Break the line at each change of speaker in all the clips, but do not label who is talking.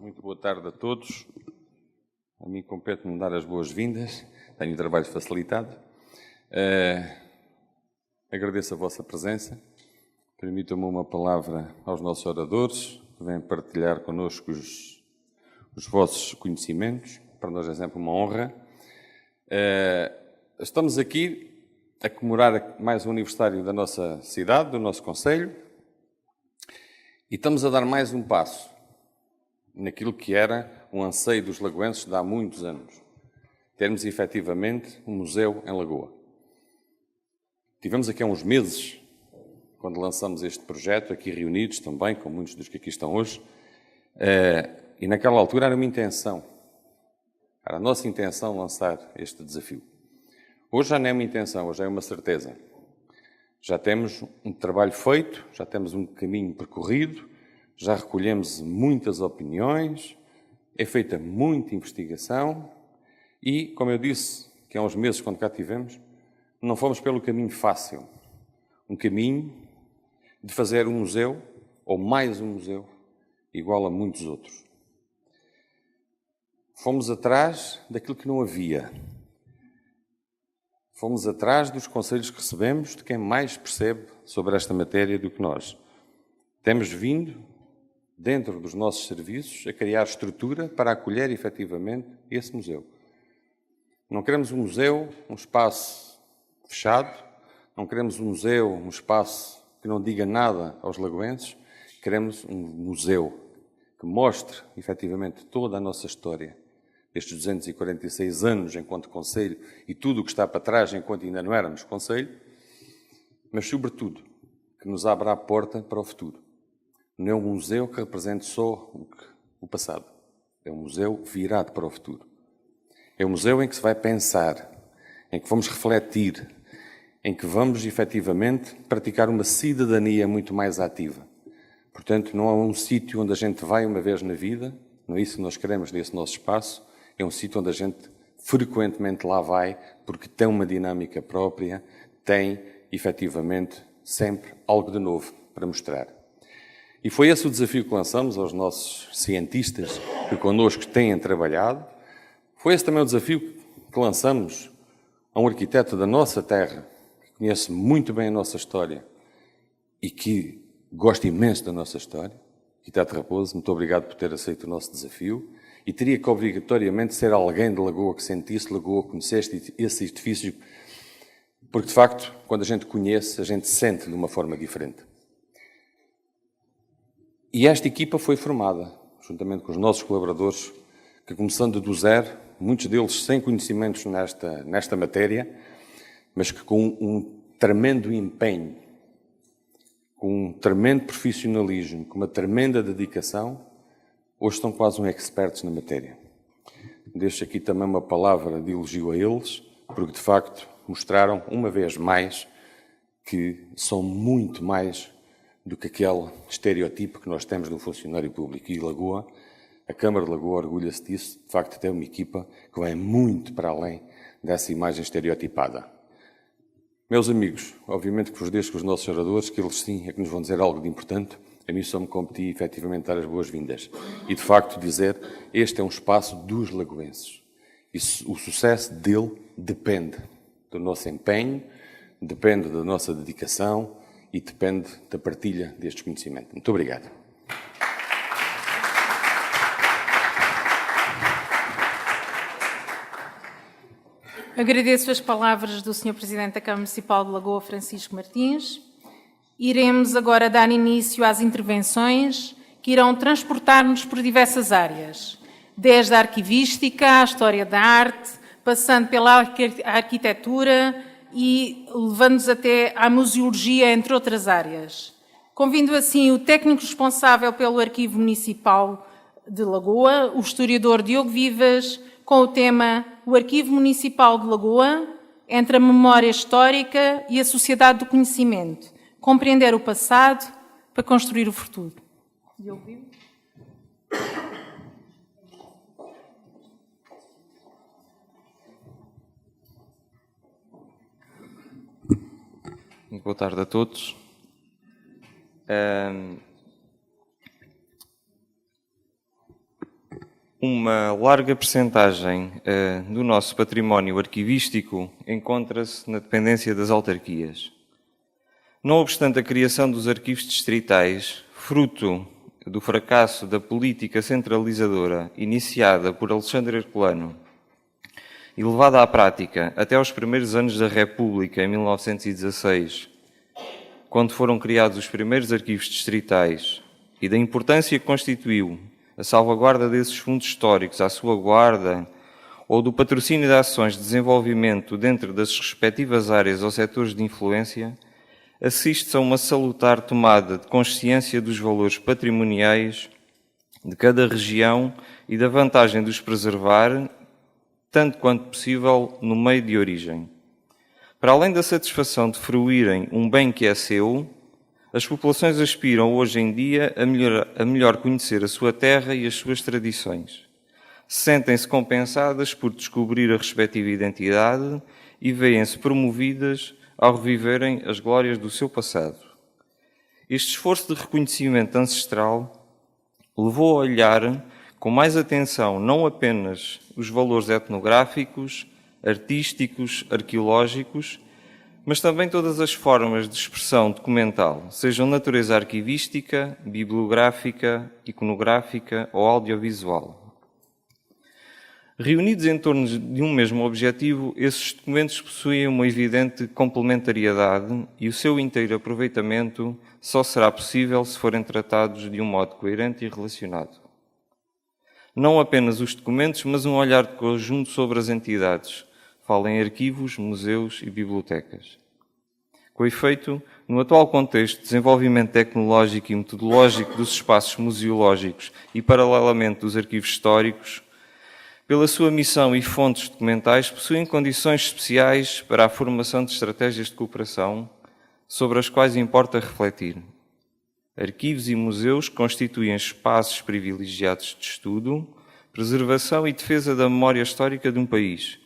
Muito boa tarde a todos. A mim compete-me dar as boas-vindas. Tenho o trabalho facilitado. Agradeço a vossa presença. Permitam-me uma palavra aos nossos oradores, que vêm partilhar connosco os vossos conhecimentos. Para nós é sempre uma honra. Estamos aqui a comemorar mais um aniversário da nossa cidade, do nosso concelho, e estamos a dar mais um passo naquilo que era um anseio dos lagoenses de há muitos anos. Termos, efetivamente, um museu em Lagoa. Tivemos aqui há uns meses, quando lançamos este projeto, aqui reunidos também, com muitos dos que aqui estão hoje, e naquela altura era uma intenção, era a nossa intenção lançar este desafio. Hoje já não é uma intenção, hoje é uma certeza. Já temos um trabalho feito, já temos um caminho percorrido, já recolhemos muitas opiniões, é feita muita investigação e, como eu disse, que há uns meses, quando cá estivemos, não fomos pelo caminho fácil. Um caminho de fazer um museu, ou mais um museu, igual a muitos outros. Fomos atrás daquilo que não havia. Fomos atrás dos conselhos que recebemos de quem mais percebe sobre esta matéria do que nós. Temos vindo, dentro dos nossos serviços, a criar estrutura para acolher, efetivamente, esse museu. Não queremos um museu, um espaço fechado, não queremos um museu, um espaço que não diga nada aos lagoenses, queremos um museu que mostre, efetivamente, toda a nossa história, estes 246 anos enquanto concelho e tudo o que está para trás enquanto ainda não éramos concelho, mas, sobretudo, que nos abra a porta para o futuro. Não é um museu que represente só o passado. É um museu virado para o futuro. É um museu em que se vai pensar, em que vamos refletir, em que vamos, efetivamente, praticar uma cidadania muito mais ativa. Portanto, não é um sítio onde a gente vai uma vez na vida, não é isso que nós queremos nesse nosso espaço, é um sítio onde a gente frequentemente lá vai, porque tem uma dinâmica própria, tem, efetivamente, sempre algo de novo para mostrar. E foi esse o desafio que lançamos aos nossos cientistas que connosco têm trabalhado. Foi esse também o desafio que lançamos a um arquiteto da nossa terra, que conhece muito bem a nossa história e que gosta imenso da nossa história, arquiteto Raposo. Muito obrigado por ter aceito o nosso desafio. E teria que obrigatoriamente ser alguém de Lagoa que sentisse Lagoa, conhecesse esse edifício, porque de facto, quando a gente conhece, a gente sente de uma forma diferente. E esta equipa foi formada, juntamente com os nossos colaboradores, que começando do zero, muitos deles sem conhecimentos nesta matéria, mas que com um tremendo empenho, com um tremendo profissionalismo, com uma tremenda dedicação, hoje estão quase experts na matéria. Deixo aqui também uma palavra de elogio a eles, porque de facto mostraram uma vez mais que são muito mais do que aquele estereotipo que nós temos de um funcionário público. E Lagoa, a Câmara de Lagoa orgulha-se disso, de facto tem uma equipa que vai muito para além dessa imagem estereotipada. Meus amigos, obviamente que vos deixo com os nossos oradores, que eles sim é que nos vão dizer algo de importante. A mim só me competi efetivamente dar as boas-vindas. E de facto dizer, este é um espaço dos lagoenses. E o sucesso dele depende do nosso empenho, depende da nossa dedicação e depende da partilha deste conhecimento. Muito obrigado.
Agradeço as palavras do Sr. Presidente da Câmara Municipal de Lagoa, Francisco Martins. Iremos agora dar início às intervenções que irão transportar-nos por diversas áreas, desde a arquivística, à história da arte, passando pela arquitetura e levando-nos até à museologia, entre outras áreas. Convido assim o técnico responsável pelo Arquivo Municipal de Lagoa, o historiador Diogo Vivas, com o tema O Arquivo Municipal de Lagoa, entre a memória histórica e a sociedade do conhecimento. Compreender o passado para construir o futuro. Diogo Vivas.
Muito boa tarde a todos. Uma larga percentagem do nosso património arquivístico encontra-se na dependência das autarquias. Não obstante a criação dos arquivos distritais, fruto do fracasso da política centralizadora iniciada por Alexandre Herculano e levada à prática até aos primeiros anos da República, em 1916, quando foram criados os primeiros arquivos distritais, e da importância que constituiu a salvaguarda desses fundos históricos, a sua guarda ou do patrocínio de ações de desenvolvimento dentro das respectivas áreas ou setores de influência, assiste-se a uma salutar tomada de consciência dos valores patrimoniais de cada região e da vantagem de os preservar, tanto quanto possível, no meio de origem. Para além da satisfação de fruírem um bem que é seu, as populações aspiram hoje em dia a melhor conhecer a sua terra e as suas tradições. Sentem-se compensadas por descobrir a respectiva identidade e veem-se promovidas ao reviverem as glórias do seu passado. Este esforço de reconhecimento ancestral levou a olhar com mais atenção não apenas os valores etnográficos, artísticos, arqueológicos, mas também todas as formas de expressão documental, sejam natureza arquivística, bibliográfica, iconográfica ou audiovisual. Reunidos em torno de um mesmo objetivo, esses documentos possuem uma evidente complementariedade e o seu inteiro aproveitamento só será possível se forem tratados de um modo coerente e relacionado. Não apenas os documentos, mas um olhar de conjunto sobre as entidades, fala em arquivos, museus e bibliotecas. Com efeito, no atual contexto de desenvolvimento tecnológico e metodológico dos espaços museológicos e, paralelamente, dos arquivos históricos, pela sua missão e fontes documentais, possuem condições especiais para a formação de estratégias de cooperação sobre as quais importa refletir. Arquivos e museus constituem espaços privilegiados de estudo, preservação e defesa da memória histórica de um país,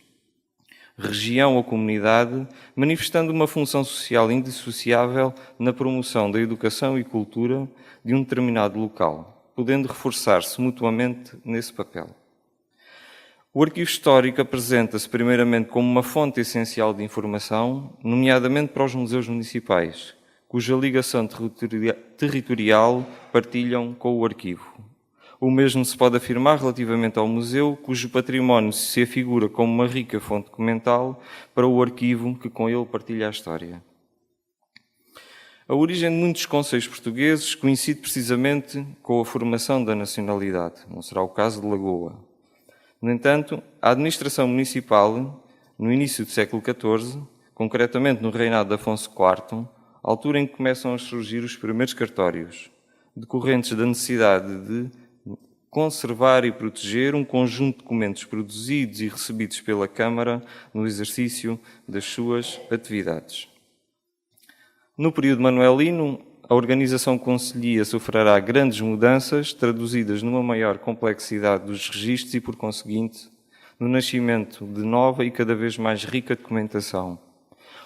região ou comunidade, manifestando uma função social indissociável na promoção da educação e cultura de um determinado local, podendo reforçar-se mutuamente nesse papel. O arquivo histórico apresenta-se primeiramente como uma fonte essencial de informação, nomeadamente para os museus municipais, cuja ligação territorial partilham com o arquivo. O mesmo se pode afirmar relativamente ao museu, cujo património se afigura como uma rica fonte documental para o arquivo que com ele partilha a história. A origem de muitos concelhos portugueses coincide precisamente com a formação da nacionalidade, não será o caso de Lagoa. No entanto, a administração municipal, no início do século XIV, concretamente no reinado de Afonso IV, altura em que começam a surgir os primeiros cartórios, decorrentes da necessidade de conservar e proteger um conjunto de documentos produzidos e recebidos pela Câmara no exercício das suas atividades. No período manuelino, a organização concelhia sofrerá grandes mudanças, traduzidas numa maior complexidade dos registros e, por conseguinte, no nascimento de nova e cada vez mais rica documentação.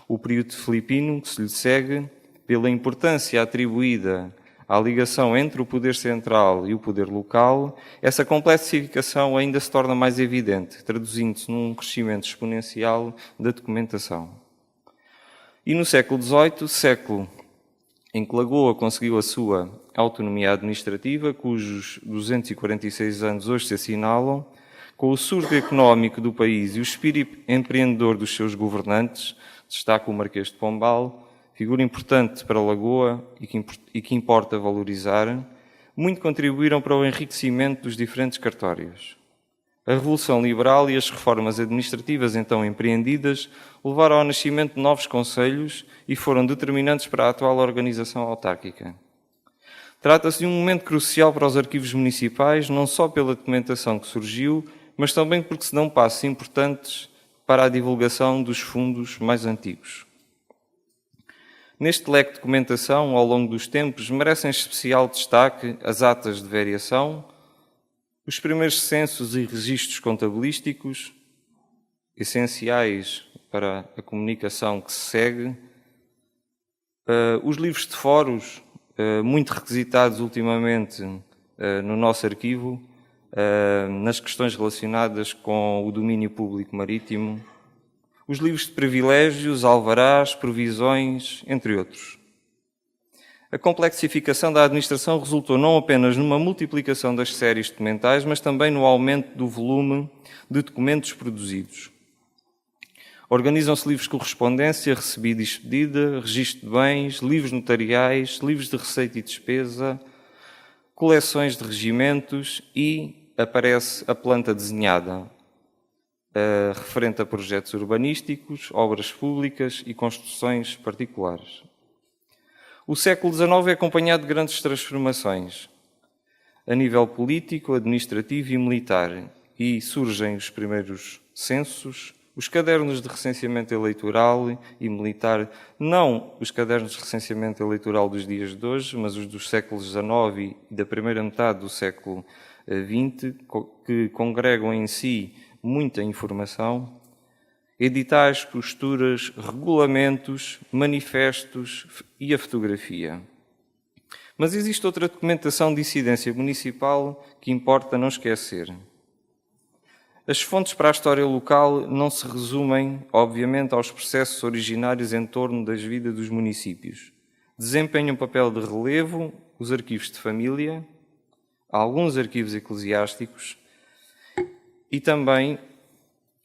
O período filipino, que se lhe segue, pela importância atribuída à ligação entre o poder central e o poder local, essa complexificação ainda se torna mais evidente, traduzindo-se num crescimento exponencial da documentação. E no século XVIII, século em que Lagoa conseguiu a sua autonomia administrativa, cujos 246 anos hoje se assinalam, com o surto económico do país e o espírito empreendedor dos seus governantes, destaca o Marquês de Pombal, figura importante para Lagoa e que importa valorizar, muito contribuíram para o enriquecimento dos diferentes cartórios. A Revolução Liberal e as reformas administrativas então empreendidas levaram ao nascimento de novos concelhos e foram determinantes para a atual organização autárquica. Trata-se de um momento crucial para os arquivos municipais, não só pela documentação que surgiu, mas também porque se dão passos importantes para a divulgação dos fundos mais antigos. Neste leque de documentação, ao longo dos tempos, merecem especial destaque as atas de variação, os primeiros censos e registros contabilísticos, essenciais para a comunicação que se segue, os livros de fóruns, muito requisitados ultimamente no nosso arquivo, nas questões relacionadas com o domínio público marítimo, os livros de privilégios, alvarás, provisões, entre outros. A complexificação da administração resultou não apenas numa multiplicação das séries documentais, mas também no aumento do volume de documentos produzidos. Organizam-se livros de correspondência, recebida e expedida, registro de bens, livros notariais, livros de receita e despesa, coleções de regimentos e aparece a planta desenhada, referente a projetos urbanísticos, obras públicas e construções particulares. O século XIX é acompanhado de grandes transformações a nível político, administrativo e militar, e surgem os primeiros censos, os cadernos de recenseamento eleitoral e militar, não os cadernos de recenseamento eleitoral dos dias de hoje, mas os dos séculos XIX e da primeira metade do século XX, que congregam em si muita informação, editais, posturas, regulamentos, manifestos e a fotografia. Mas existe outra documentação de incidência municipal que importa não esquecer. As fontes para a história local não se resumem, obviamente, aos processos originários em torno das vidas dos municípios. Desempenham um papel de relevo os arquivos de família, alguns arquivos eclesiásticos e também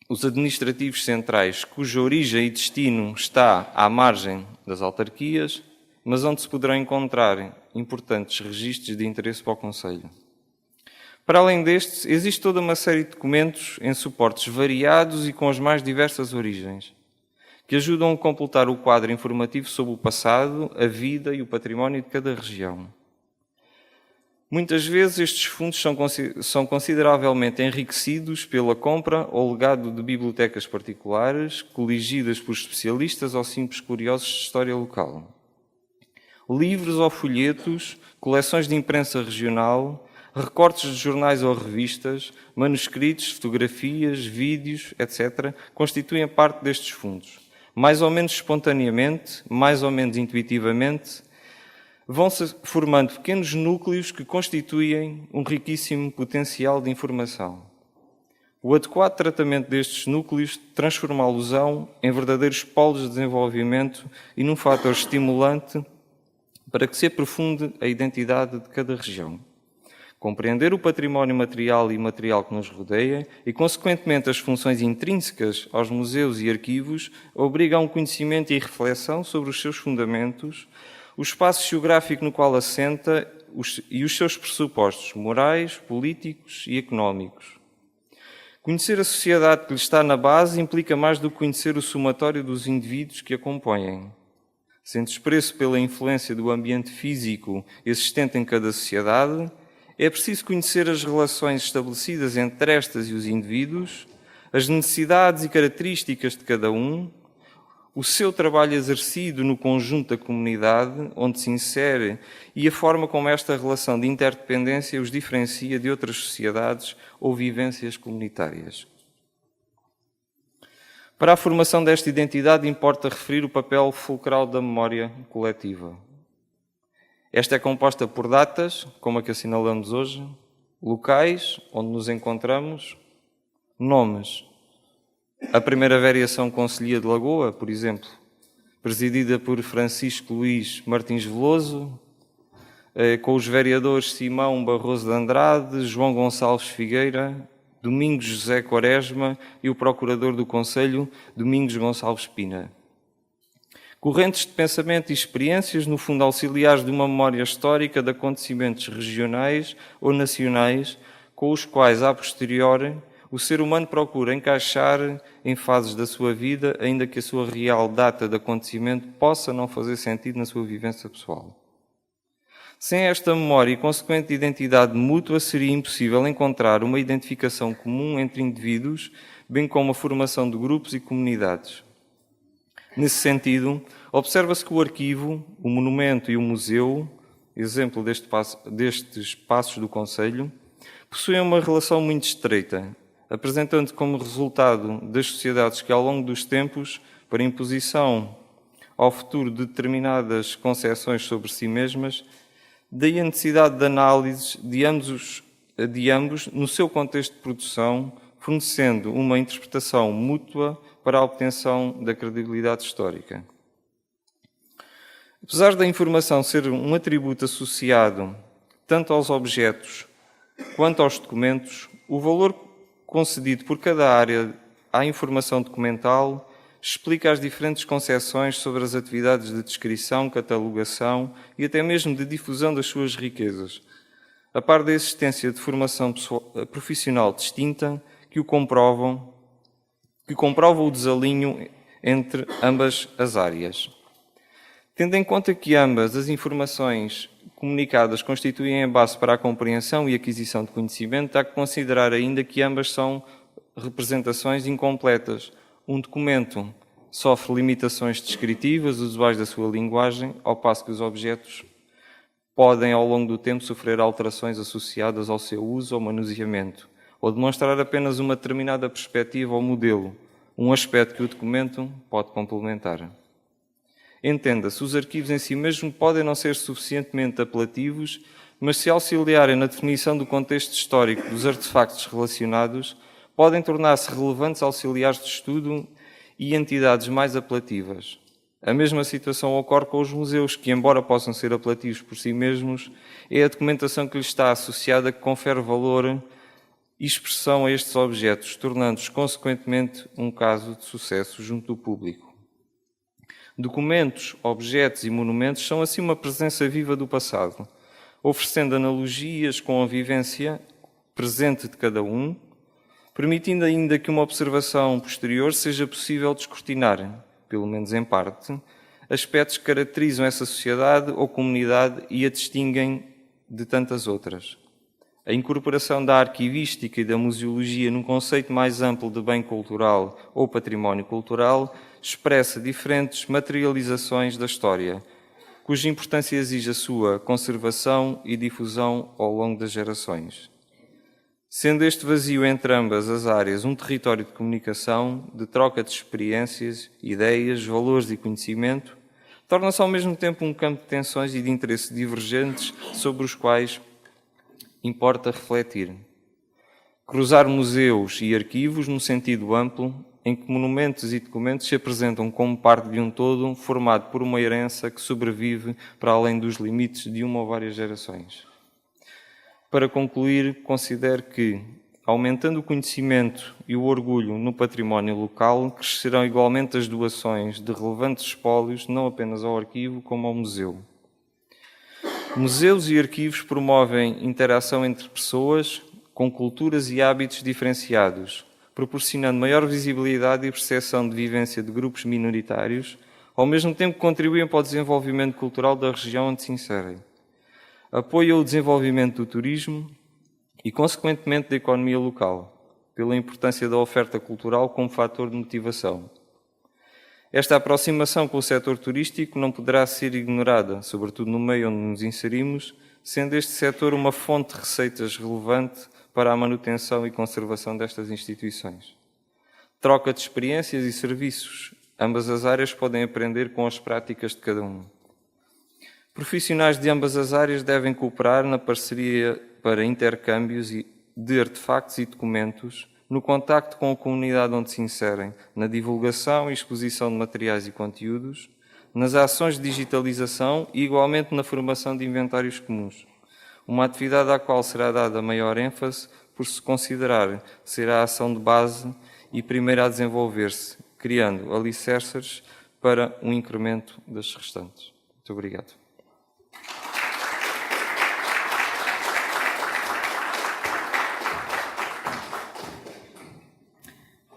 os administrativos centrais, cuja origem e destino está à margem das autarquias, mas onde se poderão encontrar importantes registros de interesse para o Conselho. Para além destes, existe toda uma série de documentos em suportes variados e com as mais diversas origens, que ajudam a completar o quadro informativo sobre o passado, a vida e o património de cada região. Muitas vezes estes fundos são consideravelmente enriquecidos pela compra ou legado de bibliotecas particulares, coligidas por especialistas ou simples curiosos de história local. Livros ou folhetos, coleções de imprensa regional, recortes de jornais ou revistas, manuscritos, fotografias, vídeos, etc., constituem parte destes fundos. Mais ou menos espontaneamente, mais ou menos intuitivamente, vão-se formando pequenos núcleos que constituem um riquíssimo potencial de informação. O adequado tratamento destes núcleos transformá-los-ão em verdadeiros polos de desenvolvimento e num fator estimulante para que se aprofunde a identidade de cada região. Compreender o património material e imaterial que nos rodeia e, consequentemente, as funções intrínsecas aos museus e arquivos obriga a um conhecimento e reflexão sobre os seus fundamentos, o espaço geográfico no qual assenta e os seus pressupostos morais, políticos e económicos. Conhecer a sociedade que lhe está na base implica mais do que conhecer o somatório dos indivíduos que a compõem. Sendo expresso pela influência do ambiente físico existente em cada sociedade, é preciso conhecer as relações estabelecidas entre estas e os indivíduos, as necessidades e características de cada um, o seu trabalho exercido no conjunto da comunidade onde se insere e a forma como esta relação de interdependência os diferencia de outras sociedades ou vivências comunitárias. Para a formação desta identidade importa referir o papel fulcral da memória coletiva. Esta é composta por datas, como a que assinalamos hoje, locais, onde nos encontramos, nomes. A primeira variação Concelhia de Lagoa, por exemplo, presidida por Francisco Luís Martins Veloso, com os vereadores Simão Barroso de Andrade, João Gonçalves Figueira, Domingos José Quaresma e o procurador do Conselho, Domingos Gonçalves Pina. Correntes de pensamento e experiências, no fundo auxiliares de uma memória histórica de acontecimentos regionais ou nacionais, com os quais, a posteriori, o ser humano procura encaixar em fases da sua vida, ainda que a sua real data de acontecimento possa não fazer sentido na sua vivência pessoal. Sem esta memória e consequente identidade mútua, seria impossível encontrar uma identificação comum entre indivíduos, bem como a formação de grupos e comunidades. Nesse sentido, observa-se que o arquivo, o monumento e o museu, exemplo destes passos do Conselho, possuem uma relação muito estreita, apresentando como resultado das sociedades que, ao longo dos tempos, para imposição ao futuro de determinadas concepções sobre si mesmas, daí a necessidade de análise de ambos de ambos no seu contexto de produção, fornecendo uma interpretação mútua para a obtenção da credibilidade histórica. Apesar da informação ser um atributo associado tanto aos objetos quanto aos documentos, o valor concedido por cada área à informação documental explica as diferentes concepções sobre as atividades de descrição, catalogação e até mesmo de difusão das suas riquezas, a par da existência de formação profissional distinta que comprova o desalinho entre ambas as áreas. Tendo em conta que ambas as informações comunicadas constituem a base para a compreensão e aquisição de conhecimento, há que considerar ainda que ambas são representações incompletas. Um documento sofre limitações descritivas usuais da sua linguagem, ao passo que os objetos podem, ao longo do tempo, sofrer alterações associadas ao seu uso ou manuseamento, ou demonstrar apenas uma determinada perspectiva ou modelo, um aspecto que o documento pode complementar. Entenda-se, os arquivos em si mesmos podem não ser suficientemente apelativos, mas se auxiliarem na definição do contexto histórico dos artefactos relacionados, podem tornar-se relevantes auxiliares de estudo e entidades mais apelativas. A mesma situação ocorre com os museus, que, embora possam ser apelativos por si mesmos, é a documentação que lhes está associada que confere valor e expressão a estes objetos, tornando-os, consequentemente, um caso de sucesso junto do público. Documentos, objetos e monumentos são assim uma presença viva do passado, oferecendo analogias com a vivência presente de cada um, permitindo ainda que uma observação posterior seja possível descortinar, pelo menos em parte, aspectos que caracterizam essa sociedade ou comunidade e a distinguem de tantas outras. A incorporação da arquivística e da museologia num conceito mais amplo de bem cultural ou património cultural expressa diferentes materializações da história, cuja importância exige a sua conservação e difusão ao longo das gerações. Sendo este vazio entre ambas as áreas um território de comunicação, de troca de experiências, ideias, valores e conhecimento, torna-se ao mesmo tempo um campo de tensões e de interesses divergentes sobre os quais importa refletir. Cruzar museus e arquivos no sentido amplo, em que monumentos e documentos se apresentam como parte de um todo formado por uma herança que sobrevive para além dos limites de uma ou várias gerações. Para concluir, considero que, aumentando o conhecimento e o orgulho no património local, crescerão igualmente as doações de relevantes espólios, não apenas ao arquivo, como ao museu. Museus e arquivos promovem interação entre pessoas com culturas e hábitos diferenciados, proporcionando maior visibilidade e percepção de vivência de grupos minoritários, ao mesmo tempo que contribuem para o desenvolvimento cultural da região onde se inserem. Apoia o desenvolvimento do turismo e, consequentemente, da economia local, pela importância da oferta cultural como fator de motivação. Esta aproximação com o setor turístico não poderá ser ignorada, sobretudo no meio onde nos inserimos, sendo este setor uma fonte de receitas relevante para a manutenção e conservação destas instituições. Troca de experiências e serviços. Ambas as áreas podem aprender com as práticas de cada um. Profissionais de ambas as áreas devem cooperar na parceria para intercâmbios de artefactos e documentos, no contacto com a comunidade onde se inserem, na divulgação e exposição de materiais e conteúdos, nas ações de digitalização e, igualmente, na formação de inventários comuns. Uma atividade à qual será dada maior ênfase por se considerar ser a ação de base e primeira a desenvolver-se, criando alicerces para um incremento das restantes. Muito obrigado.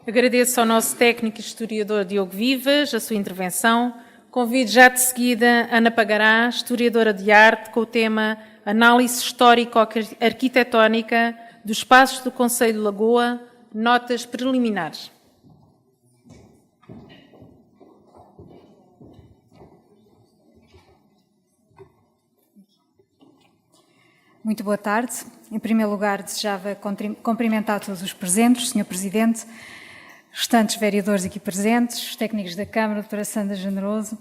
Agradeço ao nosso técnico e historiador Diogo Vivas a sua intervenção. Convido já de seguida Ana Pagará, historiadora de arte, com o tema Análise Histórico-Arquitetónica dos Espaços do Concelho de Lagoa, notas preliminares.
Muito boa tarde. Em primeiro lugar, desejava cumprimentar todos os presentes, Sr. Presidente, restantes vereadores aqui presentes, os técnicos da Câmara, a doutora Sandra Generoso,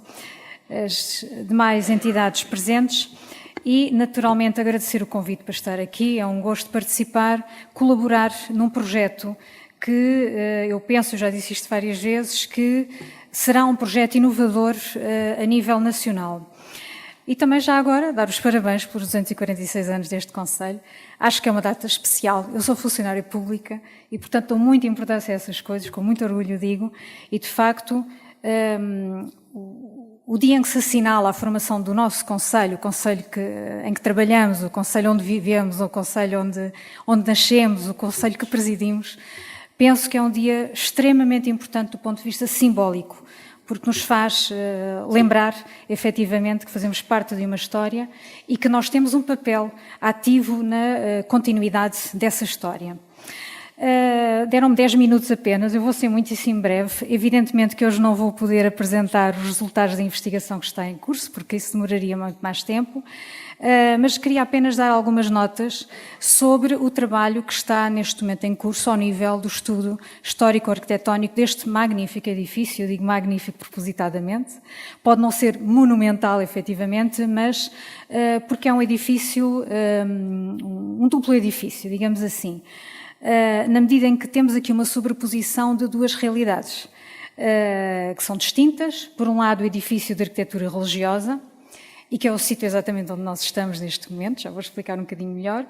as demais entidades presentes e, naturalmente, agradecer o convite para estar aqui. É um gosto participar, colaborar num projeto que eu penso, já disse isto várias vezes, que será um projeto inovador a nível nacional. E também já agora dar os parabéns por 246 anos deste Conselho. Acho que é uma data especial. Eu sou funcionária pública e, portanto, dou muita importância a essas coisas, com muito orgulho digo, e de facto o dia em que se assinala a formação do nosso Conselho, o Conselho em que trabalhamos, o Conselho onde vivemos, o Conselho onde nascemos, o Conselho que presidimos, penso que é um dia extremamente importante do ponto de vista simbólico, porque nos faz lembrar, efetivamente, que fazemos parte de uma história e que nós temos um papel ativo na continuidade dessa história. Deram-me 10 minutos apenas, eu vou ser muitíssimo breve. Evidentemente que hoje não vou poder apresentar os resultados da investigação que está em curso, porque isso demoraria muito mais tempo, mas queria apenas dar algumas notas sobre o trabalho que está neste momento em curso ao nível do estudo histórico-arquitetónico deste magnífico edifício. Eu digo magnífico propositadamente. Pode não ser monumental, efetivamente, mas porque é um edifício, um duplo edifício, digamos assim. Na medida em que temos aqui uma sobreposição de duas realidades, que são distintas. Por um lado, o edifício de arquitetura religiosa, e que é o sítio exatamente onde nós estamos neste momento, já vou explicar um bocadinho melhor,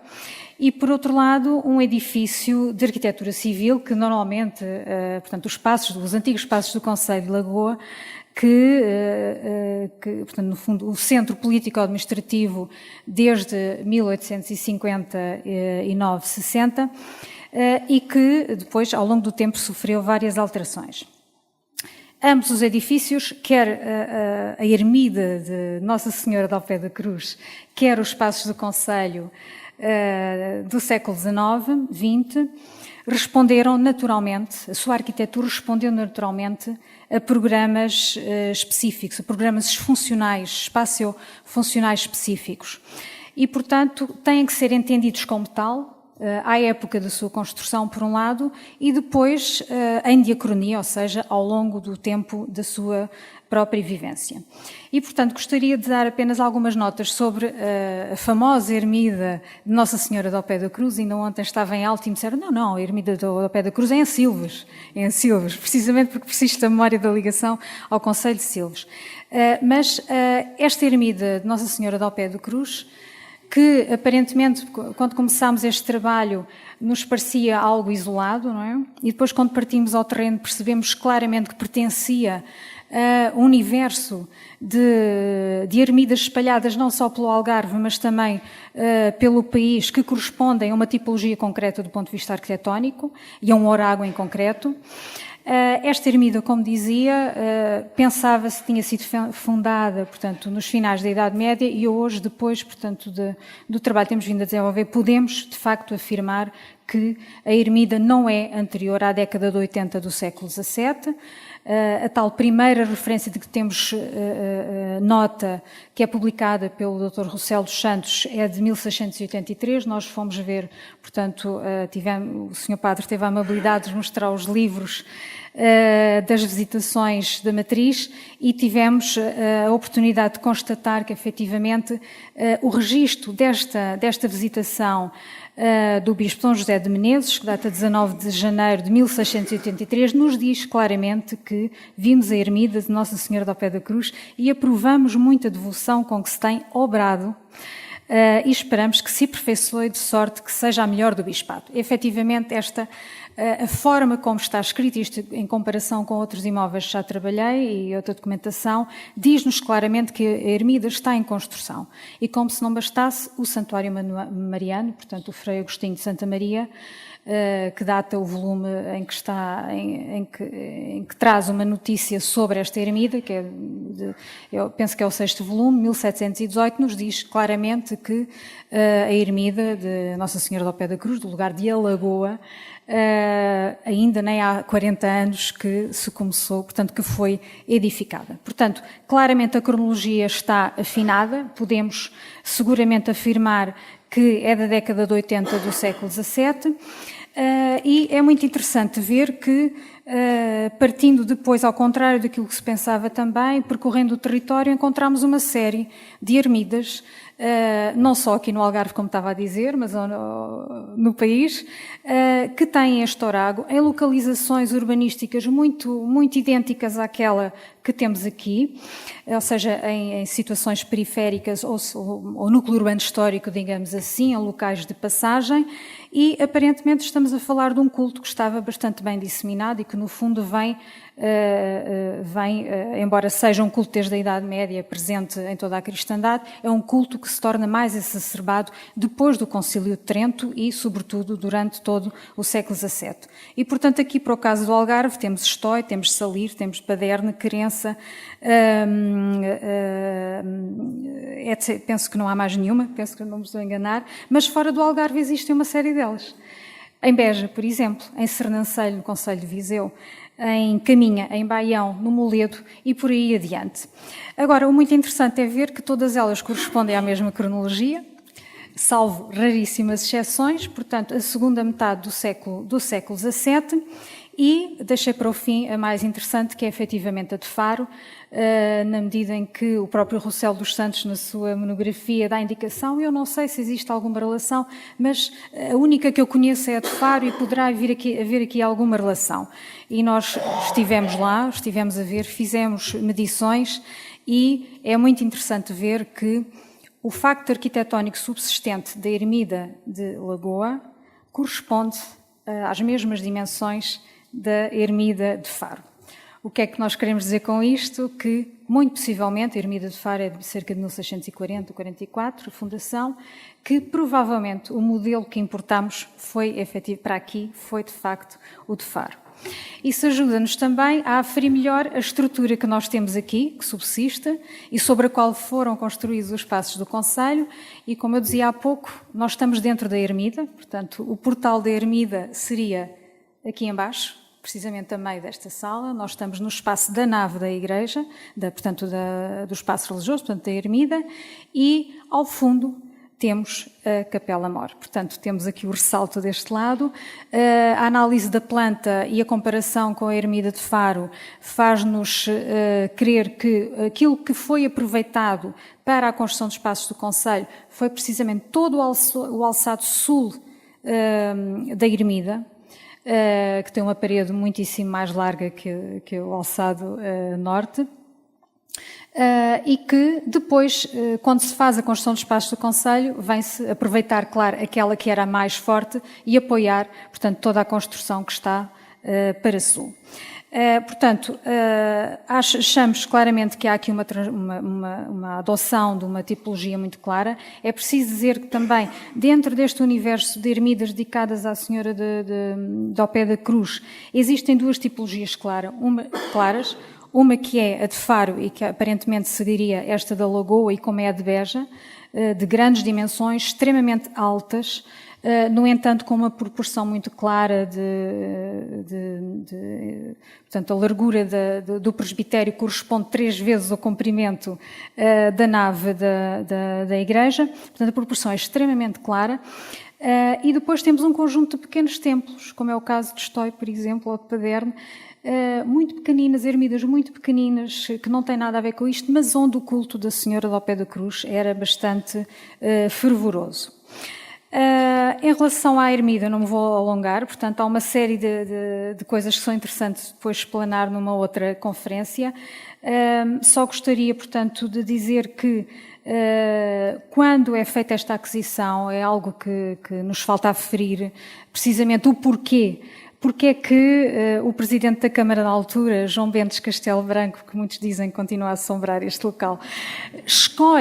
e por outro lado, um edifício de arquitetura civil, que normalmente, portanto, os antigos espaços do Concelho de Lagoa, que, portanto, no fundo, o centro político-administrativo desde 1859-60, e que depois, ao longo do tempo, sofreu várias alterações. Ambos os edifícios, quer a ermida de Nossa Senhora de Ao Pé da Cruz, quer os espaços do Concelho do século XIX, XX, responderam naturalmente, a sua arquitetura respondeu naturalmente a programas específicos, a programas funcionais, espaço-funcionais específicos. E, portanto, têm que ser entendidos como tal, à época da sua construção, por um lado, e depois em diacronia, ou seja, ao longo do tempo da sua própria vivência. E, portanto, gostaria de dar apenas algumas notas sobre a famosa ermida de Nossa Senhora de Ao Pé da Cruz. Ainda ontem estava em alto e me disseram, não, a ermida de Ao Pé da Cruz é em Silves, precisamente porque preciso da memória da ligação ao Concelho de Silves. Mas esta ermida de Nossa Senhora de Ao Pé da Cruz, que aparentemente, quando começámos este trabalho, nos parecia algo isolado, não é? E depois, quando partimos ao terreno, percebemos claramente que pertencia a um universo de ermidas espalhadas não só pelo Algarve, mas também pelo país, que correspondem a uma tipologia concreta do ponto de vista arquitetónico e a um orágo em concreto. Esta ermida, como dizia, pensava-se que tinha sido fundada, portanto, nos finais da Idade Média e hoje, depois, portanto, do trabalho que temos vindo a desenvolver, podemos, de facto, afirmar que a ermida não é anterior à década de 80 do século XVII. A tal primeira referência de que temos nota, que é publicada pelo Dr. Rossel dos Santos, é de 1683. Nós fomos ver, portanto, o Sr. Padre teve a amabilidade de mostrar os livros das visitações da matriz e tivemos a oportunidade de constatar que, efetivamente, o registro desta visitação do Bispo Dom José de Menezes, que data de 19 de janeiro de 1683, nos diz claramente que vimos a ermida de Nossa Senhora de Ao Pé da Cruz e aprovamos muita devoção com que se tem obrado e esperamos que se aperfeiçoe de sorte que seja a melhor do Bispado. Efetivamente, a forma como está escrito, isto em comparação com outros imóveis que já trabalhei e outra documentação, diz-nos claramente que a ermida está em construção. E como se não bastasse, o Santuário Mariano, portanto o Frei Agostinho de Santa Maria, que data o volume em que traz uma notícia sobre esta ermida, que eu penso que é o 6º volume, 1718, nos diz claramente que a ermida de Nossa Senhora do Pé da Cruz, do lugar de Alagoa, ainda nem há 40 anos que se começou, portanto, que foi edificada. Portanto, claramente a cronologia está afinada, podemos seguramente afirmar que é da década de 80 do século XVII, e é muito interessante ver que, partindo depois, ao contrário daquilo que se pensava também, percorrendo o território, encontramos uma série de ermidas não só aqui no Algarve, como estava a dizer, mas no país, que têm este orago em localizações urbanísticas muito, muito idênticas àquela que temos aqui, ou seja, em situações periféricas ou núcleo urbano histórico, digamos assim, em locais de passagem, e aparentemente estamos a falar de um culto que estava bastante bem disseminado e que no fundo vem, embora seja um culto desde a Idade Média presente em toda a cristandade, é um culto que se torna mais exacerbado depois do Concílio de Trento e, sobretudo, durante todo o século XVII. E, portanto, aqui para o caso do Algarve temos Estói, temos Salir, temos Paderne, Querença, penso que não há mais nenhuma, penso que não me estou a enganar, mas fora do Algarve existem uma série delas. Em Beja, por exemplo, em Sernancelho, no concelho de Viseu, em Caminha, em Baião, no Moledo e por aí adiante. Agora, o muito interessante é ver que todas elas correspondem à mesma cronologia, salvo raríssimas exceções, portanto, a segunda metade do século XVII, e deixei para o fim a mais interessante, que é efetivamente a de Faro, na medida em que o próprio Rossel dos Santos, na sua monografia, dá indicação. Eu não sei se existe alguma relação, mas a única que eu conheço é a de Faro e poderá haver aqui alguma relação. E nós estivemos lá, estivemos a ver, fizemos medições e é muito interessante ver que o facto arquitetónico subsistente da ermida de Lagoa corresponde às mesmas dimensões da ermida de Faro. O que é que nós queremos dizer com isto? Que, muito possivelmente, a ermida de Faro é de cerca de 1640 ou 44, a fundação, que provavelmente o modelo que importamos foi efetivo para aqui, foi de facto o de Faro. Isso ajuda-nos também a aferir melhor a estrutura que nós temos aqui, que subsiste, e sobre a qual foram construídos os espaços do concelho, e como eu dizia há pouco, nós estamos dentro da ermida, portanto, o portal da ermida seria aqui embaixo, precisamente a meio desta sala. Nós estamos no espaço da nave da igreja, portanto, do espaço religioso, portanto, da ermida, e ao fundo temos a Capela Mor. Portanto, temos aqui o ressalto deste lado. A análise da planta e a comparação com a ermida de Faro faz-nos crer que aquilo que foi aproveitado para a construção dos espaços do concelho foi precisamente todo o alçado sul da ermida, que tem uma parede muitíssimo mais larga que o alçado norte, e que depois, quando se faz a construção dos espaços do concelho, vem-se aproveitar, claro, aquela que era a mais forte e apoiar, portanto, toda a construção que está para sul. Portanto, achamos claramente que há aqui uma adoção de uma tipologia muito clara. É preciso dizer que também, dentro deste universo de ermidas dedicadas à Senhora de Ao Pé da Cruz, existem duas tipologias claras. Uma que é a de Faro e que aparentemente seguiria esta da Lagoa, e como é a de Beja, de grandes dimensões, extremamente altas, no entanto com uma proporção muito clara portanto, a largura do presbitério corresponde 3 vezes ao comprimento da nave da igreja, portanto a proporção é extremamente clara. E depois temos um conjunto de pequenos templos, como é o caso de Estói, por exemplo, ou de Paderne, muito pequeninas, ermidas muito pequeninas, que não têm nada a ver com isto, mas onde o culto da Senhora de Ao Pé da Cruz era bastante fervoroso. Em relação à ermida, não me vou alongar, portanto, há uma série de coisas que são interessantes depois explanar numa outra conferência. Só gostaria, portanto, de dizer que quando é feita esta aquisição, é algo que nos falta aferir, precisamente o porquê. Porque é que o Presidente da Câmara da altura, João Bentes Castelo Branco, que muitos dizem que continua a assombrar este local,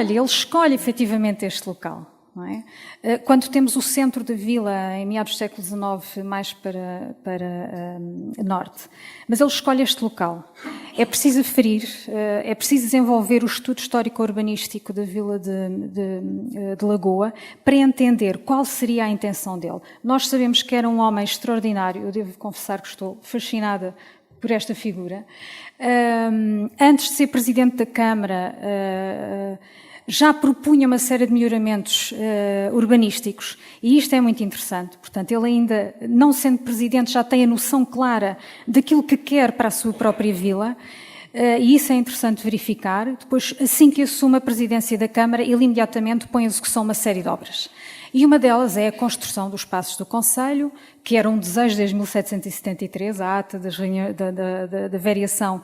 ele escolhe efetivamente este local. Não é? Quando temos o centro da vila, em meados do século XIX, mais para norte. Mas ele escolhe este local. É preciso aferir, é preciso desenvolver o estudo histórico-urbanístico da vila de Lagoa para entender qual seria a intenção dele. Nós sabemos que era um homem extraordinário, eu devo confessar que estou fascinada por esta figura. Antes de ser Presidente da Câmara, já propunha uma série de melhoramentos urbanísticos, e isto é muito interessante. Portanto, ele ainda, não sendo Presidente, já tem a noção clara daquilo que quer para a sua própria vila, e isso é interessante verificar. Depois, assim que assume a presidência da Câmara, ele imediatamente põe em execução uma série de obras. E uma delas é a construção dos espaços do Conselho, que era um desejo desde 1773, a ata da variação,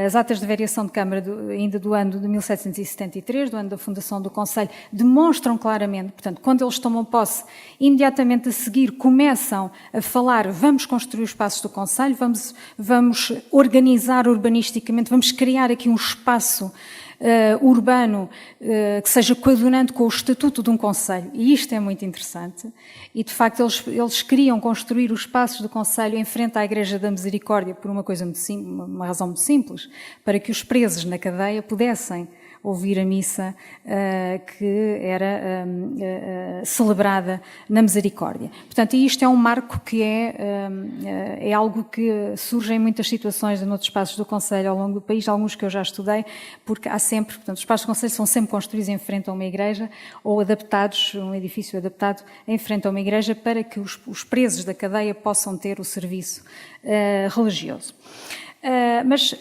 as atas de variação de Câmara ainda do ano de 1773, do ano da fundação do Conselho, demonstram claramente, portanto, quando eles tomam posse, imediatamente a seguir começam a falar, vamos construir os espaços do Conselho, vamos organizar urbanisticamente, vamos criar aqui um espaço urbano que seja coadunante com o estatuto de um concelho. E isto é muito interessante. E, de facto, eles queriam construir os espaços do concelho em frente à Igreja da Misericórdia por uma razão muito simples, para que os presos na cadeia pudessem ouvir a missa que era celebrada na Misericórdia. Portanto, isto é um marco que é algo que surge em muitas situações em outros espaços do Conselho ao longo do país, alguns que eu já estudei, porque há sempre, portanto, os espaços do Conselho são sempre construídos em frente a uma igreja ou adaptados, um edifício adaptado em frente a uma igreja para que os presos da cadeia possam ter o serviço religioso. Mas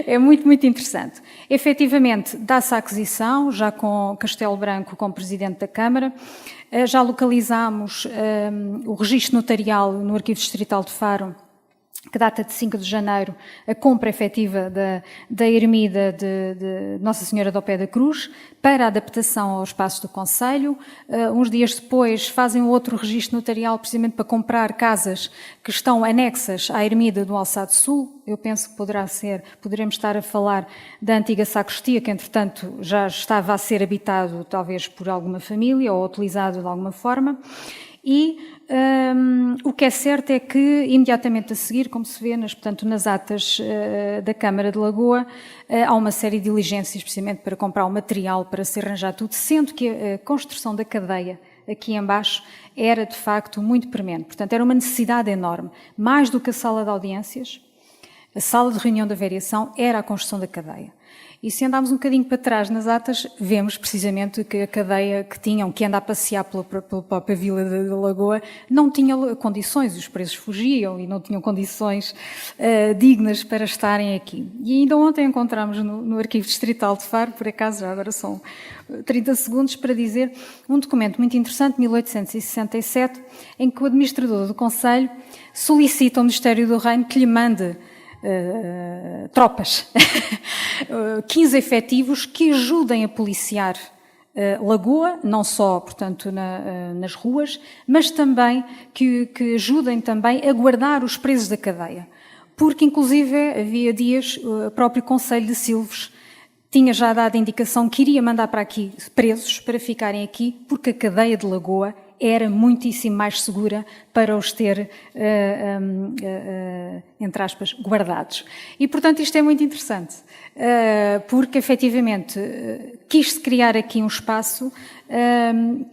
é muito, muito interessante. Efetivamente, dá-se a aquisição, já com Castelo Branco como Presidente da Câmara, já localizámos o registro notarial no Arquivo Distrital de Faro, que data de 5 de janeiro, a compra efetiva da ermida de Nossa Senhora do Pé da Cruz, para a adaptação aos espaços do Conselho. Uns dias depois fazem outro registro notarial, precisamente para comprar casas que estão anexas à ermida do Alçade Sul. Eu penso que poderemos estar a falar da antiga sacristia, que entretanto já estava a ser habitado talvez por alguma família ou utilizado de alguma forma. E o que é certo é que, imediatamente a seguir, como se vê nas atas da Câmara de Lagoa, há uma série de diligências, precisamente para comprar o material, para se arranjar tudo, sendo que a construção da cadeia, aqui em baixo, era de facto muito premente. Portanto, era uma necessidade enorme. Mais do que a sala de audiências, a sala de reunião da variação era a construção da cadeia. E se andarmos um bocadinho para trás nas atas, vemos precisamente que a cadeia que anda a passear pela própria vila da Lagoa, não tinha condições, os presos fugiam e não tinham condições dignas para estarem aqui. E ainda ontem encontramos no Arquivo Distrital de Faro, por acaso já agora são 30 segundos, para dizer um documento muito interessante, 1867, em que o administrador do Conselho solicita ao Ministério do Reino que lhe mande tropas, 15 efetivos que ajudem a policiar Lagoa, não só, portanto, nas ruas, mas também que ajudem também a guardar os presos da cadeia. Porque, inclusive, havia dias, o próprio Conselho de Silves tinha já dado a indicação que iria mandar para aqui presos para ficarem aqui, porque a cadeia de Lagoa era muitíssimo mais segura para os ter, entre aspas, guardados. E, portanto, isto é muito interessante, porque, efetivamente, quis-se criar aqui um espaço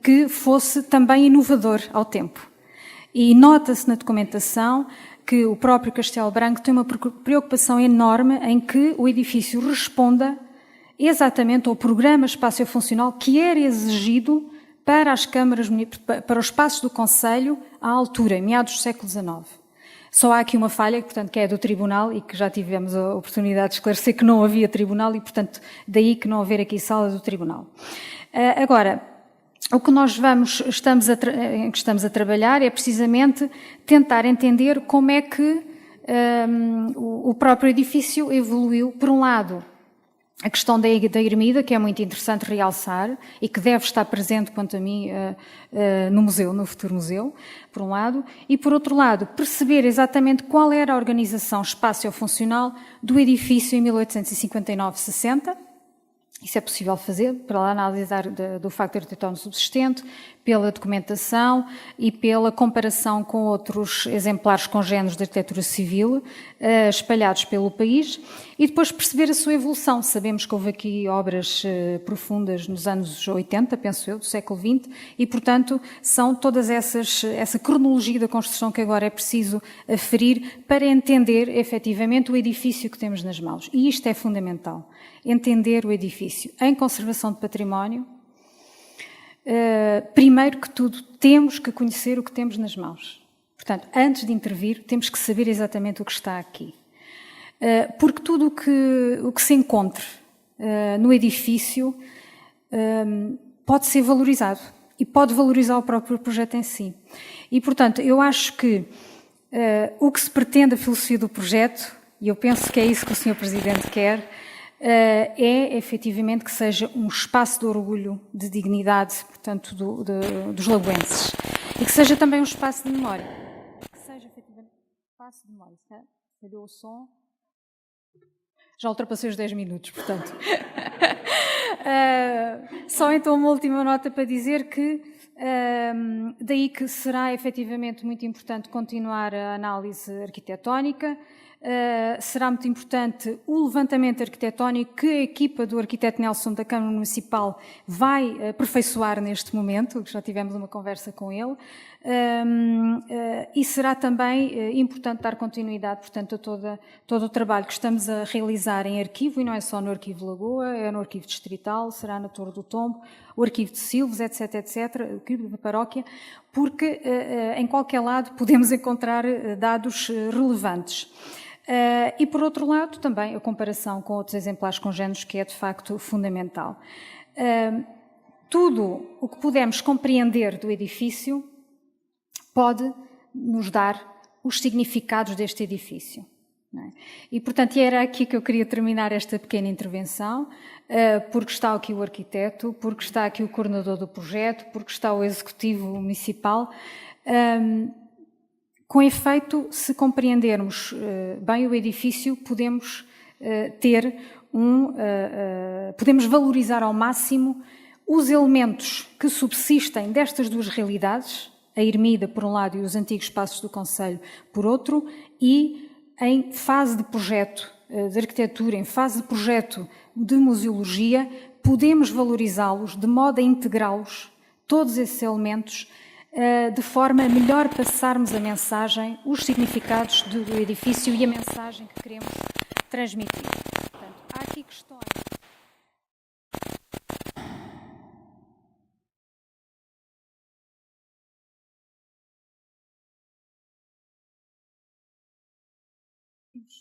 que fosse também inovador ao tempo. E nota-se na documentação que o próprio Castelo Branco tem uma preocupação enorme em que o edifício responda exatamente ao programa espaciofuncional que era exigido para as câmaras, para os espaços do Conselho à altura, em meados do século XIX. Só há aqui uma falha, portanto, que é do Tribunal e que já tivemos a oportunidade de esclarecer que não havia Tribunal e, portanto, daí que não haver aqui sala do Tribunal. Agora, o que nós estamos a trabalhar é precisamente tentar entender como é que o próprio edifício evoluiu, por um lado, a questão da ermida, que é muito interessante realçar e que deve estar presente, quanto a mim, no museu, no futuro museu, por um lado, e por outro lado, perceber exatamente qual era a organização espaciofuncional do edifício em 1859-60. Isso é possível fazer pela análise do facto arquitetónico subsistente, pela documentação e pela comparação com outros exemplares congêneres de arquitetura civil espalhados pelo país e depois perceber a sua evolução. Sabemos que houve aqui obras profundas nos anos 80, penso eu, do século XX, e, portanto, são todas essa cronologia da construção que agora é preciso aferir para entender, efetivamente, o edifício que temos nas mãos. E isto é fundamental. Entender o edifício em conservação de património. Primeiro que tudo, temos que conhecer o que temos nas mãos. Portanto, antes de intervir, temos que saber exatamente o que está aqui. porque tudo o que se encontre no edifício pode ser valorizado e pode valorizar o próprio projeto em si. E, portanto, eu acho que o que se pretende, a filosofia do projeto, e eu penso que é isso que o Sr. Presidente quer, é efetivamente que seja um espaço de orgulho, de dignidade, portanto, dos lagoenses. E que seja também um espaço de memória. Que seja efetivamente um espaço de memória. Falhou o som. Já ultrapassei os 10 minutos, portanto. Só então uma última nota para dizer que daí que será efetivamente muito importante continuar a análise arquitetónica. Será muito importante o levantamento arquitetónico que a equipa do arquiteto Nelson da Câmara Municipal vai aperfeiçoar neste momento, já tivemos uma conversa com ele, e será também importante dar continuidade, portanto, a todo o trabalho que estamos a realizar em arquivo, e não é só no Arquivo Lagoa, é no Arquivo Distrital, será na Torre do Tombo, o Arquivo de Silves, etc., o Arquivo da Paróquia, porque em qualquer lado podemos encontrar dados relevantes. E, por outro lado, também a comparação com outros exemplares congêneres, que é, de facto, fundamental. Tudo o que pudermos compreender do edifício pode nos dar os significados deste edifício. Não é? E, portanto, era aqui que eu queria terminar esta pequena intervenção, porque está aqui o arquiteto, porque está aqui o coordenador do projeto, porque está o executivo municipal. Com efeito, se compreendermos bem o edifício, podemos podemos valorizar ao máximo os elementos que subsistem destas duas realidades, a ermida por um lado e os antigos espaços do concelho por outro, e em fase de projeto de arquitetura, em fase de projeto de museologia, podemos valorizá-los de modo a integrá-los, todos esses elementos, de forma a melhor passarmos a mensagem, os significados do edifício e a mensagem que queremos transmitir. Portanto, há aqui questões.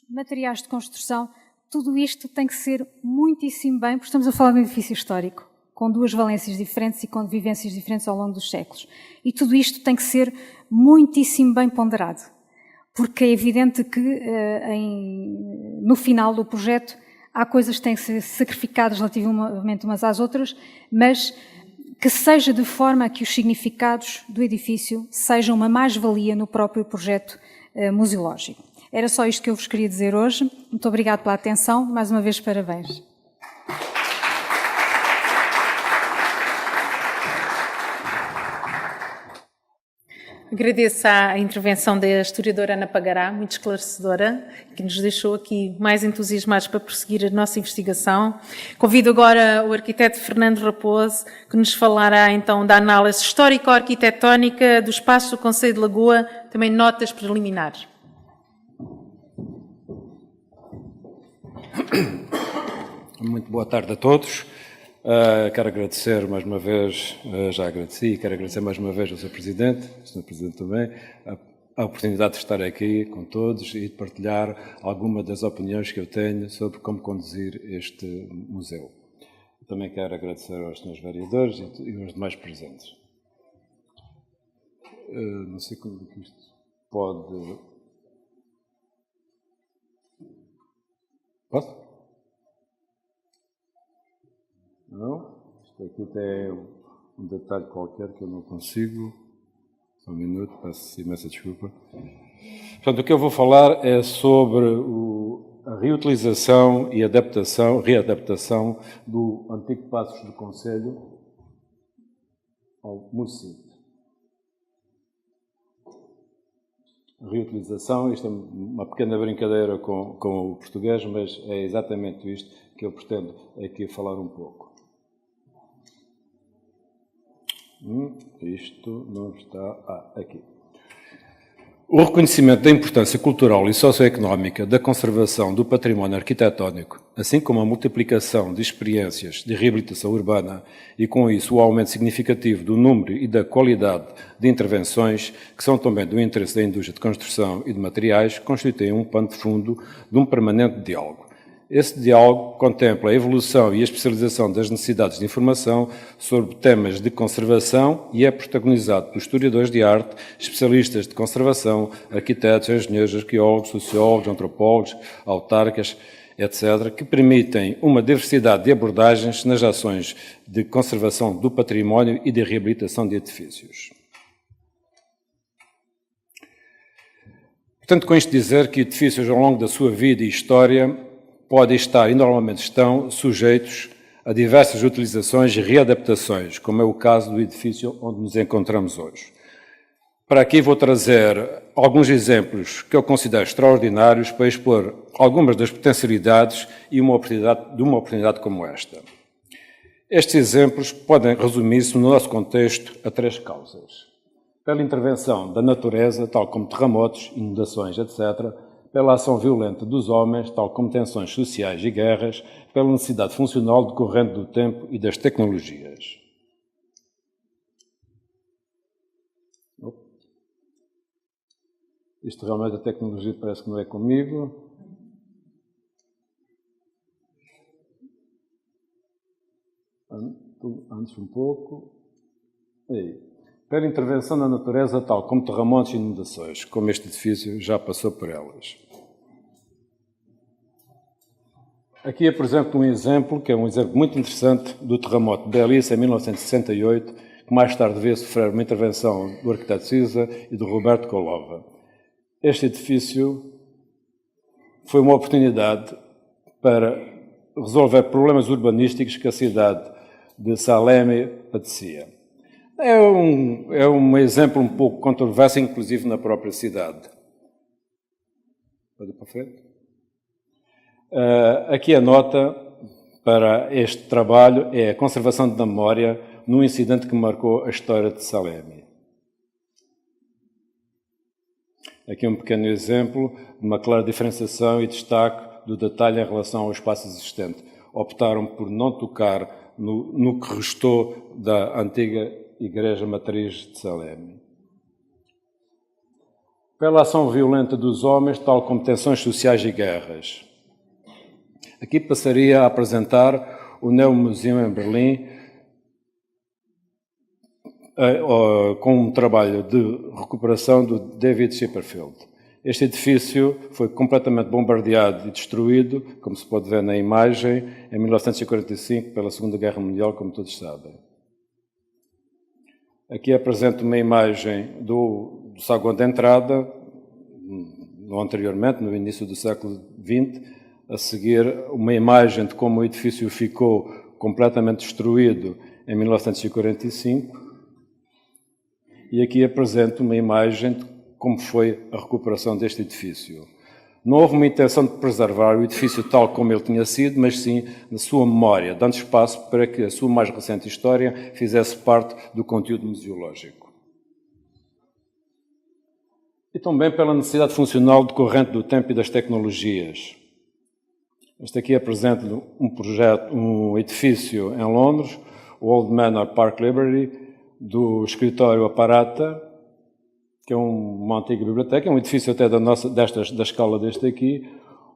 Materiais de construção, tudo isto tem que ser muitíssimo bem, porque estamos a falar de um edifício histórico, com duas valências diferentes e com vivências diferentes ao longo dos séculos. E tudo isto tem que ser muitíssimo bem ponderado, porque é evidente que no final do projeto há coisas que têm que ser sacrificadas relativamente umas às outras, mas que seja de forma a que os significados do edifício sejam uma mais-valia no próprio projeto museológico. Era só isto que eu vos queria dizer hoje. Muito obrigada pela atenção. Mais uma vez, parabéns.
Agradeço a intervenção da historiadora Ana Pagará, muito esclarecedora, que nos deixou aqui mais entusiasmados para prosseguir a nossa investigação. Convido agora o arquiteto Fernando Raposo, que nos falará então da análise histórico-arquitetónica do espaço do Concelho de Lagoa, também notas preliminares.
Muito boa tarde a todos. Quero agradecer mais uma vez, já agradeci, e quero agradecer mais uma vez ao Sr. Presidente, ao Sr. Presidente também, a oportunidade de estar aqui com todos e de partilhar alguma das opiniões que eu tenho sobre como conduzir este museu. Também quero agradecer aos senhores vereadores e aos demais presentes. Não sei como isto pode... Posso? Não? Isto aqui tem um detalhe qualquer que eu não consigo. Só um minuto, peço imensa desculpa. Portanto, o que eu vou falar é sobre a reutilização e readaptação do antigo Passos do Concelho ao município. Reutilização, isto é uma pequena brincadeira com o português, mas é exatamente isto que eu pretendo aqui falar um pouco. Isto não está... aqui. O reconhecimento da importância cultural e socioeconómica da conservação do património arquitetónico, assim como a multiplicação de experiências de reabilitação urbana e, com isso, o aumento significativo do número e da qualidade de intervenções, que são também do interesse da indústria de construção e de materiais, constituem um pano de fundo de um permanente diálogo. Esse diálogo contempla a evolução e a especialização das necessidades de informação sobre temas de conservação e é protagonizado por historiadores de arte, especialistas de conservação, arquitetos, engenheiros, arqueólogos, sociólogos, antropólogos, autarcas, etc., que permitem uma diversidade de abordagens nas ações de conservação do património e de reabilitação de edifícios. Portanto, com isto dizer que edifícios ao longo da sua vida e história podem estar, e normalmente estão, sujeitos a diversas utilizações e readaptações, como é o caso do edifício onde nos encontramos hoje. Para aqui vou trazer alguns exemplos que eu considero extraordinários para expor algumas das potencialidades e de uma oportunidade como esta. Estes exemplos podem resumir-se no nosso contexto a 3 causas. Pela intervenção da natureza, tal como terremotos, inundações, etc., pela ação violenta dos homens, tal como tensões sociais e guerras, pela necessidade funcional decorrente do tempo e das tecnologias. Isto realmente a tecnologia parece que não é comigo. Antes um pouco. Aí. Pela intervenção da natureza, tal como terremotos e inundações, como este edifício já passou por elas. Aqui apresento um exemplo, que é um exemplo muito interessante, do terremoto de Belize, em 1968, que mais tarde veio sofrer uma intervenção do arquiteto Cisa e do Roberto Colova. Este edifício foi uma oportunidade para resolver problemas urbanísticos que a cidade de Salemi padecia. É um exemplo um pouco controverso, inclusive na própria cidade. Pode ir para frente? Aqui a nota para este trabalho é a conservação da memória num incidente que marcou a história de Salemi. Aqui um pequeno exemplo de uma clara diferenciação e destaque do detalhe em relação ao espaço existente. Optaram por não tocar no que restou da antiga Igreja Matriz de Salemi. Pela ação violenta dos homens, tal como tensões sociais e guerras. Aqui passaria a apresentar o Neumuseu em Berlim, com um trabalho de recuperação do David Chipperfield. Este edifício foi completamente bombardeado e destruído, como se pode ver na imagem, em 1945, pela Segunda Guerra Mundial, como todos sabem. Aqui apresento uma imagem do saguão de entrada, anteriormente, no início do século XX, a seguir uma imagem de como o edifício ficou completamente destruído em 1945, e aqui apresento uma imagem de como foi a recuperação deste edifício. Não houve uma intenção de preservar o edifício tal como ele tinha sido, mas sim na sua memória, dando espaço para que a sua mais recente história fizesse parte do conteúdo museológico. E também pela necessidade funcional decorrente do tempo e das tecnologias. Este aqui apresenta um edifício em Londres, o Old Manor Park Library, do escritório Aparata, que é uma antiga biblioteca, é um edifício até da escala deste aqui,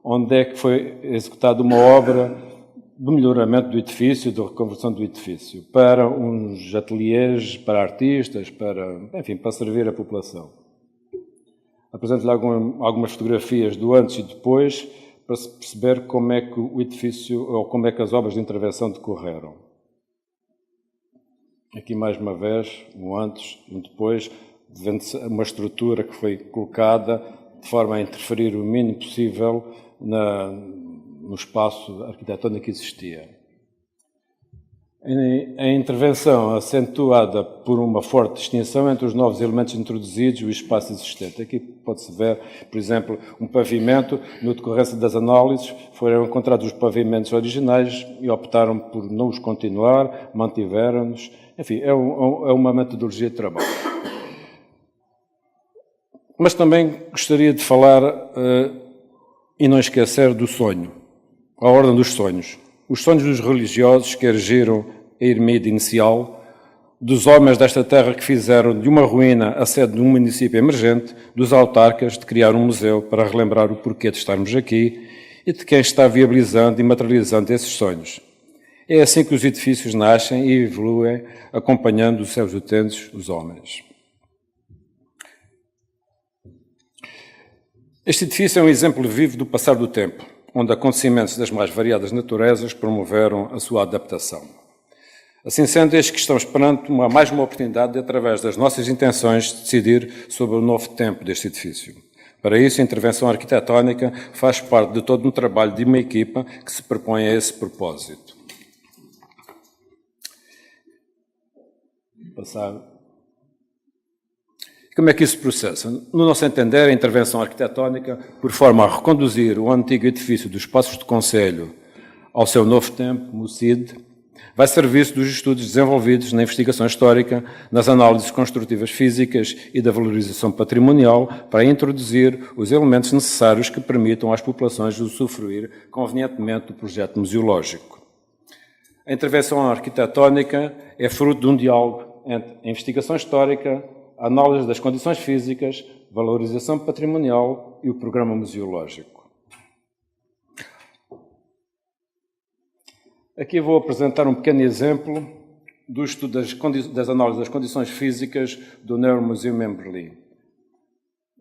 onde é que foi executada uma obra de melhoramento do edifício, de reconversão do edifício, para uns ateliês, para artistas, para servir a população. Apresento-lhe algumas fotografias do antes e depois, para se perceber como é que o edifício, ou como é que as obras de intervenção decorreram. Aqui, mais uma vez, um antes e um depois, vendo-se uma estrutura que foi colocada de forma a interferir o mínimo possível no espaço arquitetónico que existia. A intervenção acentuada por uma forte distinção entre os novos elementos introduzidos e o espaço existente. Aqui pode-se ver, por exemplo, um pavimento. No decorrência das análises, foram encontrados os pavimentos originais e optaram por não os continuar, mantiveram-nos. Enfim, é uma metodologia de trabalho. Mas também gostaria de falar e não esquecer do sonho, a ordem dos sonhos. Os sonhos dos religiosos que erigiram a ermida inicial, dos homens desta terra que fizeram de uma ruína a sede de um município emergente, dos autarcas de criar um museu para relembrar o porquê de estarmos aqui e de quem está viabilizando e materializando esses sonhos. É assim que os edifícios nascem e evoluem, acompanhando os seus utentes, os homens. Este edifício é um exemplo vivo do passar do tempo, onde acontecimentos das mais variadas naturezas promoveram a sua adaptação. Assim sendo, eis que estamos perante mais uma oportunidade de, através das nossas intenções, decidir sobre o novo tempo deste edifício. Para isso, a intervenção arquitetónica faz parte de todo um trabalho de uma equipa que se propõe a esse propósito. Como é que isso se processa? No nosso entender, a intervenção arquitetónica, por forma a reconduzir o antigo edifício dos Passos de Conselho ao seu novo tempo, MUCID, vai servir-se dos estudos desenvolvidos na investigação histórica, nas análises construtivas físicas e da valorização patrimonial para introduzir os elementos necessários que permitam às populações usufruir convenientemente do projeto museológico. A intervenção arquitetónica é fruto de um diálogo entre a investigação histórica, a análise das condições físicas, valorização patrimonial e o programa museológico. Aqui vou apresentar um pequeno exemplo do estudo das análises das condições físicas do Neuromuseum em Berlim.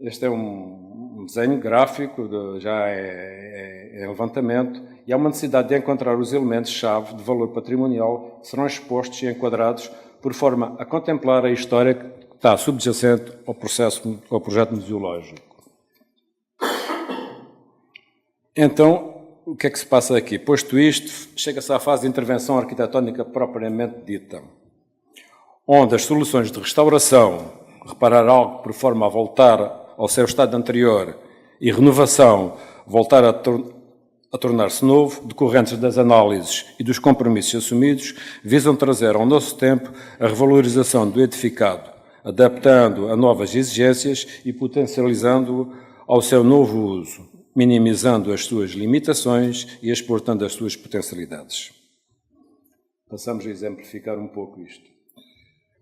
Este é um desenho gráfico, já é levantamento, e há uma necessidade de encontrar os elementos-chave de valor patrimonial que serão expostos e enquadrados por forma a contemplar a história que está subjacente ao projeto museológico. Então, o que é que se passa aqui? Posto isto, chega-se à fase de intervenção arquitetónica propriamente dita, onde as soluções de restauração, reparar algo por forma a voltar ao seu estado anterior, e renovação, voltar a tornar-se novo, decorrentes das análises e dos compromissos assumidos, visam trazer ao nosso tempo a revalorização do edificado, adaptando a novas exigências e potencializando-o ao seu novo uso, minimizando as suas limitações e exportando as suas potencialidades. Passamos a exemplificar um pouco isto.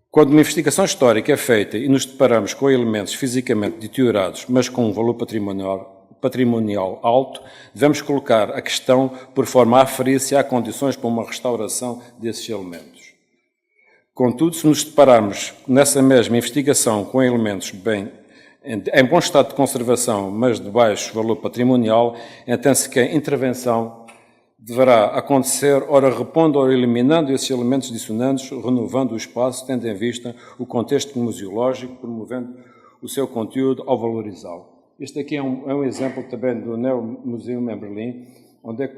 Quando uma investigação histórica é feita e nos deparamos com elementos fisicamente deteriorados, mas com um valor patrimonial alto, devemos colocar a questão por forma a aferir se há condições para uma restauração desses elementos. Contudo, se nos depararmos nessa mesma investigação com elementos em bom estado de conservação, mas de baixo valor patrimonial, entende-se que a intervenção deverá acontecer, ora repondo ou eliminando esses elementos dissonantes, renovando o espaço, tendo em vista o contexto museológico, promovendo o seu conteúdo ao valorizá-lo. Este aqui é um exemplo também do Neuromuseum em Berlim, onde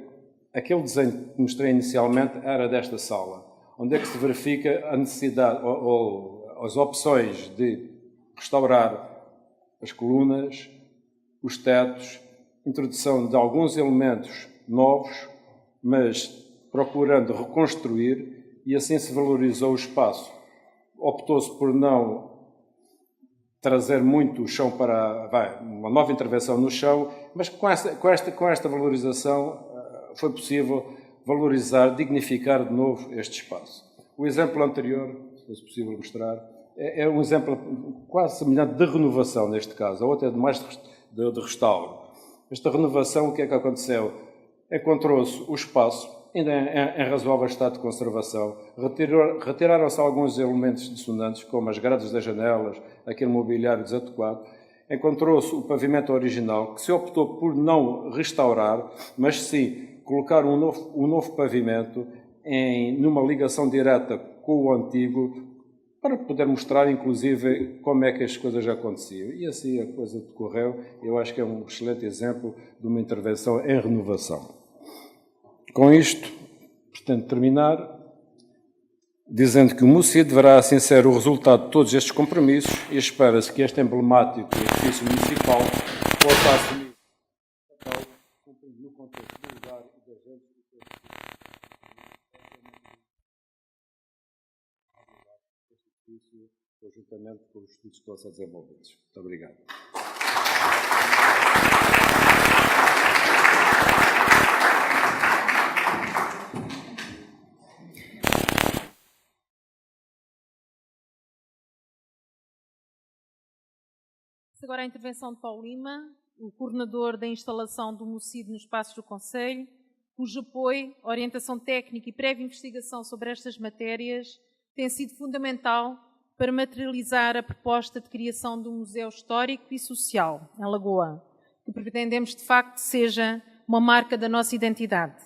aquele desenho que mostrei inicialmente era desta sala, onde é que se verifica a necessidade ou as opções de restaurar as colunas, os tetos, introdução de alguns elementos novos, mas procurando reconstruir, e assim se valorizou o espaço. Optou-se por não trazer muito o chão para uma nova intervenção no chão, mas com esta valorização foi possível valorizar, dignificar de novo este espaço. O exemplo anterior, se fosse possível mostrar, é um exemplo quase semelhante de renovação, neste caso, a outra é de restauro. Esta renovação, o que é que aconteceu? Encontrou-se o espaço, ainda em razoável estado de conservação, retiraram-se alguns elementos dissonantes, como as grades das janelas, aquele mobiliário desadequado, encontrou-se o pavimento original, que se optou por não restaurar, mas sim colocar um novo pavimento numa ligação direta com o antigo, para poder mostrar, inclusive, como é que as coisas já aconteciam. E assim a coisa decorreu. Eu acho que é um excelente exemplo de uma intervenção em renovação. Com isto, pretendo terminar dizendo que o MUCID deverá assim ser o resultado de todos estes compromissos e espera-se que este emblemático edifício municipal possa assumir o papel cumprindo no contexto do lugar e das gente conjuntamente com os estudos que estão a ser desenvolvidos. Muito obrigado.
Agora a intervenção de Paulo Lima, o coordenador da instalação do MUCID nos espaços do Conselho, cujo apoio, orientação técnica e prévia investigação sobre estas matérias tem sido fundamental para materializar a proposta de criação de um Museu Histórico e Social em Lagoa, que pretendemos de facto seja uma marca da nossa identidade.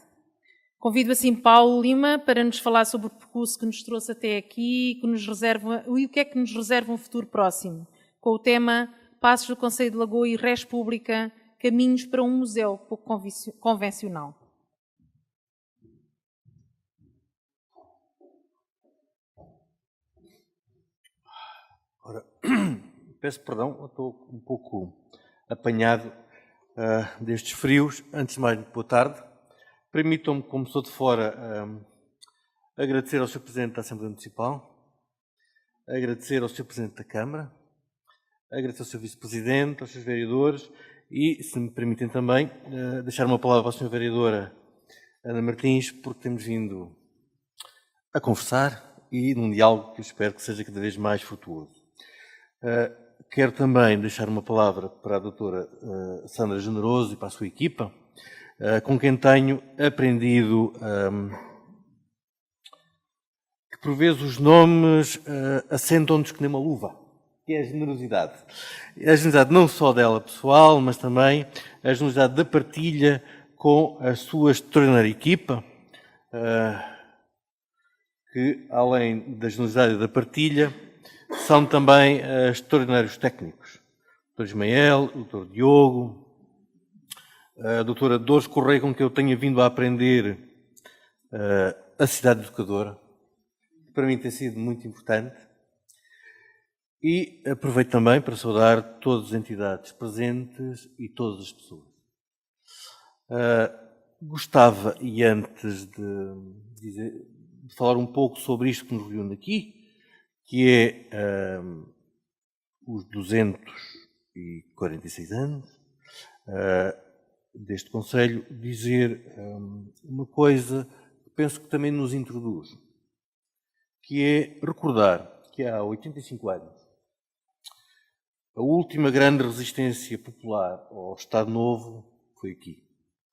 Convido assim Paulo Lima para nos falar sobre o percurso que nos trouxe até aqui e o que é que nos reserva um futuro próximo, com o tema Passos do Concelho de Lagoa e Res Pública, caminhos para um museu pouco convencional.
Ora, peço perdão, eu estou um pouco apanhado destes frios. Antes de mais, boa tarde. Permitam-me, como sou de fora, agradecer ao Sr. Presidente da Assembleia Municipal, agradecer ao Sr. Presidente da Câmara, agradecer ao Sr. Vice-Presidente, aos Srs. Vereadores e, se me permitem também, deixar uma palavra para a Sra. Vereadora Ana Martins, porque temos vindo a conversar e num diálogo que eu espero que seja cada vez mais frutuoso. Quero também deixar uma palavra para a doutora Sandra Generoso e para a sua equipa, com quem tenho aprendido que por vezes os nomes assentam-nos que nem uma luva, que é a generosidade. A generosidade não só dela pessoal, mas também a generosidade da partilha com a sua extraordinária equipa, que além da generosidade e da partilha, são também extraordinários técnicos. O Dr. Ismael, o Dr. Diogo, a Dra. Dores Correia, com quem eu tenho vindo a aprender a cidade educadora, que para mim tem sido muito importante. E aproveito também para saudar todas as entidades presentes e todas as pessoas. Gostava, e antes de falar um pouco sobre isto que nos reúne aqui, que é os 246 anos deste Conselho, dizer uma coisa que penso que também nos introduz, que é recordar que há 85 anos a última grande resistência popular ao Estado Novo foi aqui,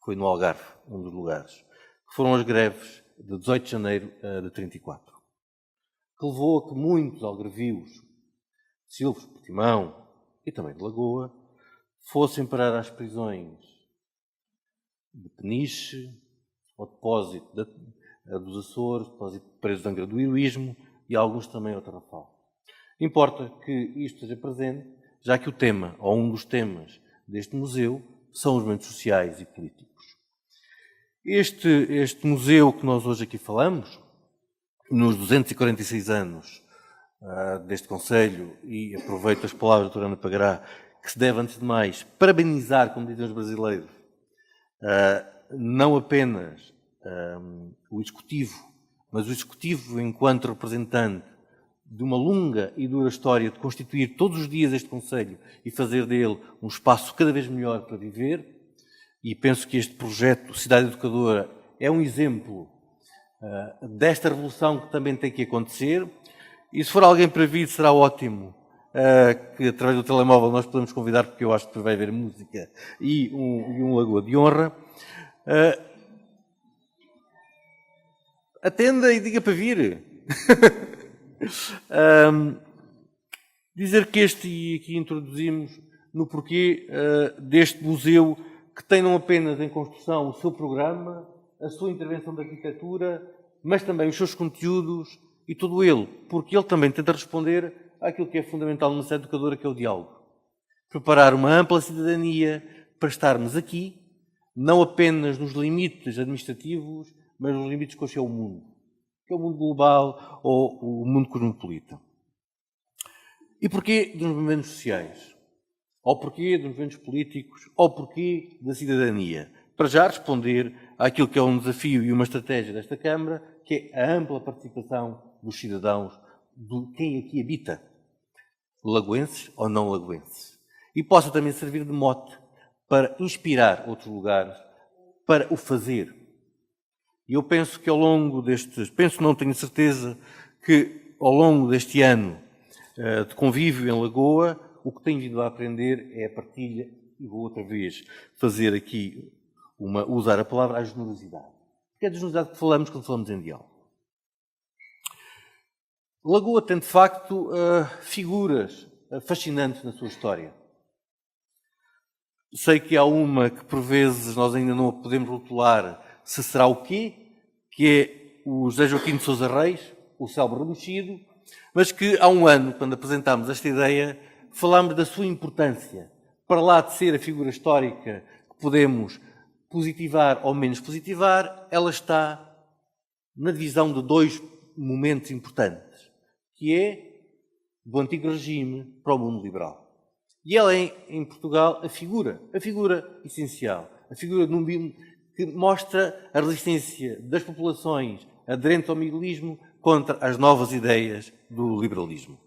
foi no Algarve, um dos lugares, que foram as greves de 18 de janeiro de 34. Que levou a que muitos algarvios, de Silves, Portimão e também de Lagoa, fossem parar às prisões de Peniche, ao depósito dos Açores, depósito de presos de Angra do Heroísmo e alguns também ao Tarrafal. Importa que isto esteja presente, já que o tema, ou um dos temas deste museu, são os movimentos sociais e políticos. Este museu que nós hoje aqui falamos, nos 246 anos deste Conselho, e aproveito as palavras da doutora Ana Pagará, que se deve, antes de mais, parabenizar, como dizem os brasileiros, não apenas o Executivo, mas o Executivo enquanto representante de uma longa e dura história de constituir todos os dias este Conselho e fazer dele um espaço cada vez melhor para viver, e penso que este projeto Cidade Educadora é um exemplo desta revolução que também tem que acontecer, e se for alguém para vir será ótimo que através do telemóvel nós podemos convidar, porque eu acho que vai haver música e um Lagoa de Honra. Atenda e diga para vir. Dizer que aqui introduzimos no porquê deste museu, que tem não apenas em construção o seu programa, a sua intervenção de arquitetura, mas também os seus conteúdos e todo ele, porque ele também tenta responder àquilo que é fundamental numa cidade educadora, que é o diálogo. Preparar uma ampla cidadania para estarmos aqui, não apenas nos limites administrativos, mas nos limites que hoje é o mundo, que é o mundo global ou o mundo cosmopolita. E porquê dos movimentos sociais? Ou porquê dos movimentos políticos? Ou porquê da cidadania? Para já responder àquilo que é um desafio e uma estratégia desta Câmara, que é a ampla participação dos cidadãos, de quem aqui habita, lagoenses ou não lagoenses. E possa também servir de mote para inspirar outros lugares para o fazer. E eu penso que ao longo não tenho certeza, que ao longo deste ano de convívio em Lagoa, o que tenho vindo a aprender é a partilha, e vou outra vez fazer aqui, usar a palavra a generosidade. Porque é de generosidade que falamos quando falamos em diálogo. Lagoa tem, de facto, figuras fascinantes na sua história. Sei que há uma que, por vezes, nós ainda não a podemos rotular se será o quê, que é o José Joaquim de Sousa Reis, o célebre remexido, mas que há um ano, quando apresentámos esta ideia, falámos da sua importância. Para lá de ser a figura histórica que podemos positivar ou menos positivar, ela está na divisão de dois momentos importantes, que é do antigo regime para o mundo liberal. E ela é, em Portugal, a figura essencial, a figura que mostra a resistência das populações aderentes ao miguelismo contra as novas ideias do liberalismo.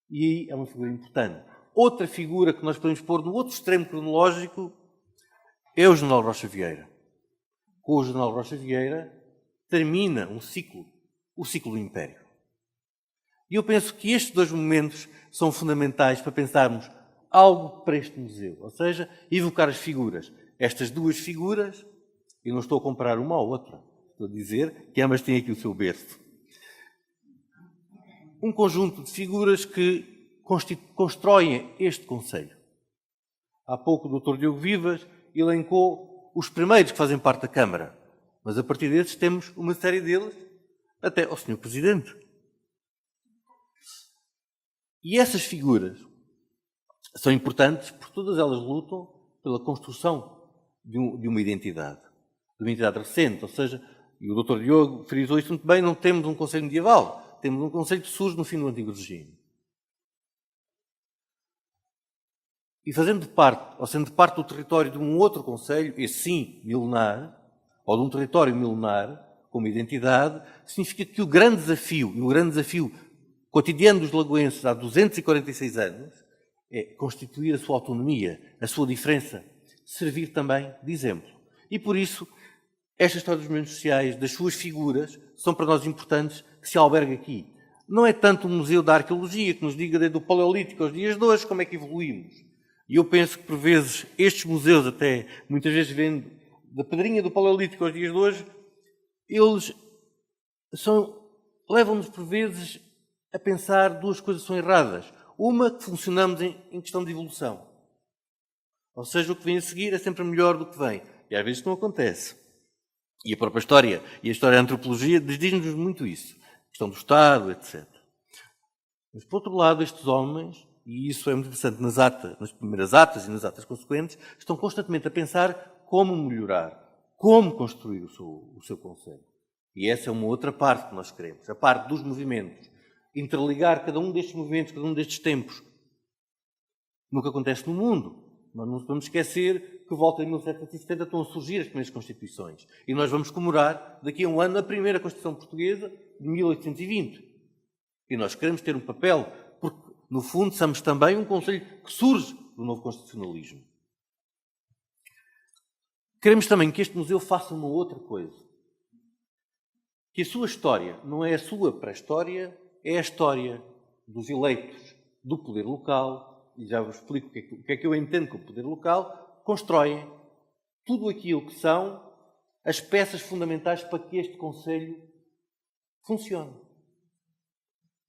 E aí é uma figura importante. Outra figura que nós podemos pôr no outro extremo cronológico é o General Rocha Vieira. Com o General Rocha Vieira termina um ciclo, o ciclo do Império. E eu penso que estes dois momentos são fundamentais para pensarmos algo para este museu, ou seja, evocar as figuras. Estas duas figuras, eu não estou a comparar uma à outra, estou a dizer que ambas têm aqui o seu berço. Um conjunto de figuras que constroem este concelho. Há pouco o Dr. Diogo Vivas elencou os primeiros que fazem parte da Câmara, mas a partir desses temos uma série deles até ao Sr. Presidente. E essas figuras são importantes porque todas elas lutam pela construção de uma identidade recente, ou seja, e o Dr. Diogo frisou isso muito bem, não temos um concelho medieval, temos um concelho que surge no fim do antigo regime. E fazendo parte, ou sendo parte do território de um outro concelho, esse sim, milenar, ou de um território milenar, como identidade, significa que o grande desafio cotidiano dos lagoenses há 246 anos é constituir a sua autonomia, a sua diferença, servir também de exemplo. E por isso, esta história dos movimentos sociais, das suas figuras, são para nós importantes que se albergue aqui. Não é tanto um museu da arqueologia que nos diga desde o Paleolítico aos dias de hoje como é que evoluímos. E eu penso que, por vezes, estes museus, até muitas vezes vendo da pedrinha do Paleolítico aos dias de hoje, eles levam-nos, por vezes, a pensar duas coisas são erradas. Uma, que funcionamos em questão de evolução. Ou seja, o que vem a seguir é sempre melhor do que vem. E às vezes não acontece. E a própria história, e a história da antropologia, diz-nos muito isso. A questão do Estado, etc. Mas, por outro lado, estes homens, e isso é muito interessante nas primeiras atas e nas atas consequentes, estão constantemente a pensar como melhorar, como construir o seu conceito. E essa é uma outra parte que nós queremos, a parte dos movimentos. Interligar cada um destes movimentos, cada um destes tempos, no que acontece no mundo. Nós não podemos esquecer que volta em 1770 estão a surgir as primeiras constituições. E nós vamos comemorar, daqui a um ano, a primeira Constituição Portuguesa de 1820. E nós queremos ter um papel, porque, no fundo, somos também um concelho que surge do novo constitucionalismo. Queremos também que este museu faça uma outra coisa. Que a sua história não é a sua pré-história, é a história dos eleitos do poder local, e já vos explico o que é que eu entendo com o poder local, constroem tudo aquilo que são as peças fundamentais para que este concelho funcione.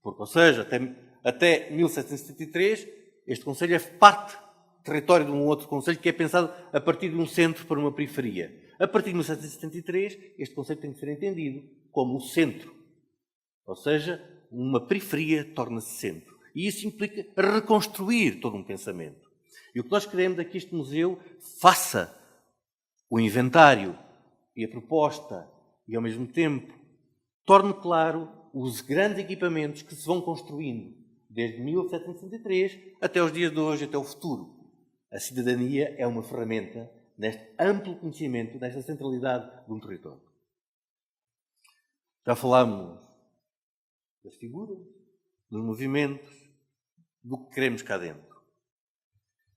Porque, ou seja, até 1773, este concelho é parte do território de um outro concelho que é pensado a partir de um centro para uma periferia. A partir de 1773, este conceito tem que ser entendido como o centro. Ou seja, uma periferia torna-se centro. E isso implica reconstruir todo um pensamento. E o que nós queremos é que este museu faça o inventário e a proposta e, ao mesmo tempo, torne claro os grandes equipamentos que se vão construindo desde 1763 até os dias de hoje, até o futuro. A cidadania é uma ferramenta neste amplo conhecimento, nesta centralidade de um território. Já falámos das figuras, dos movimentos, do que queremos cá dentro.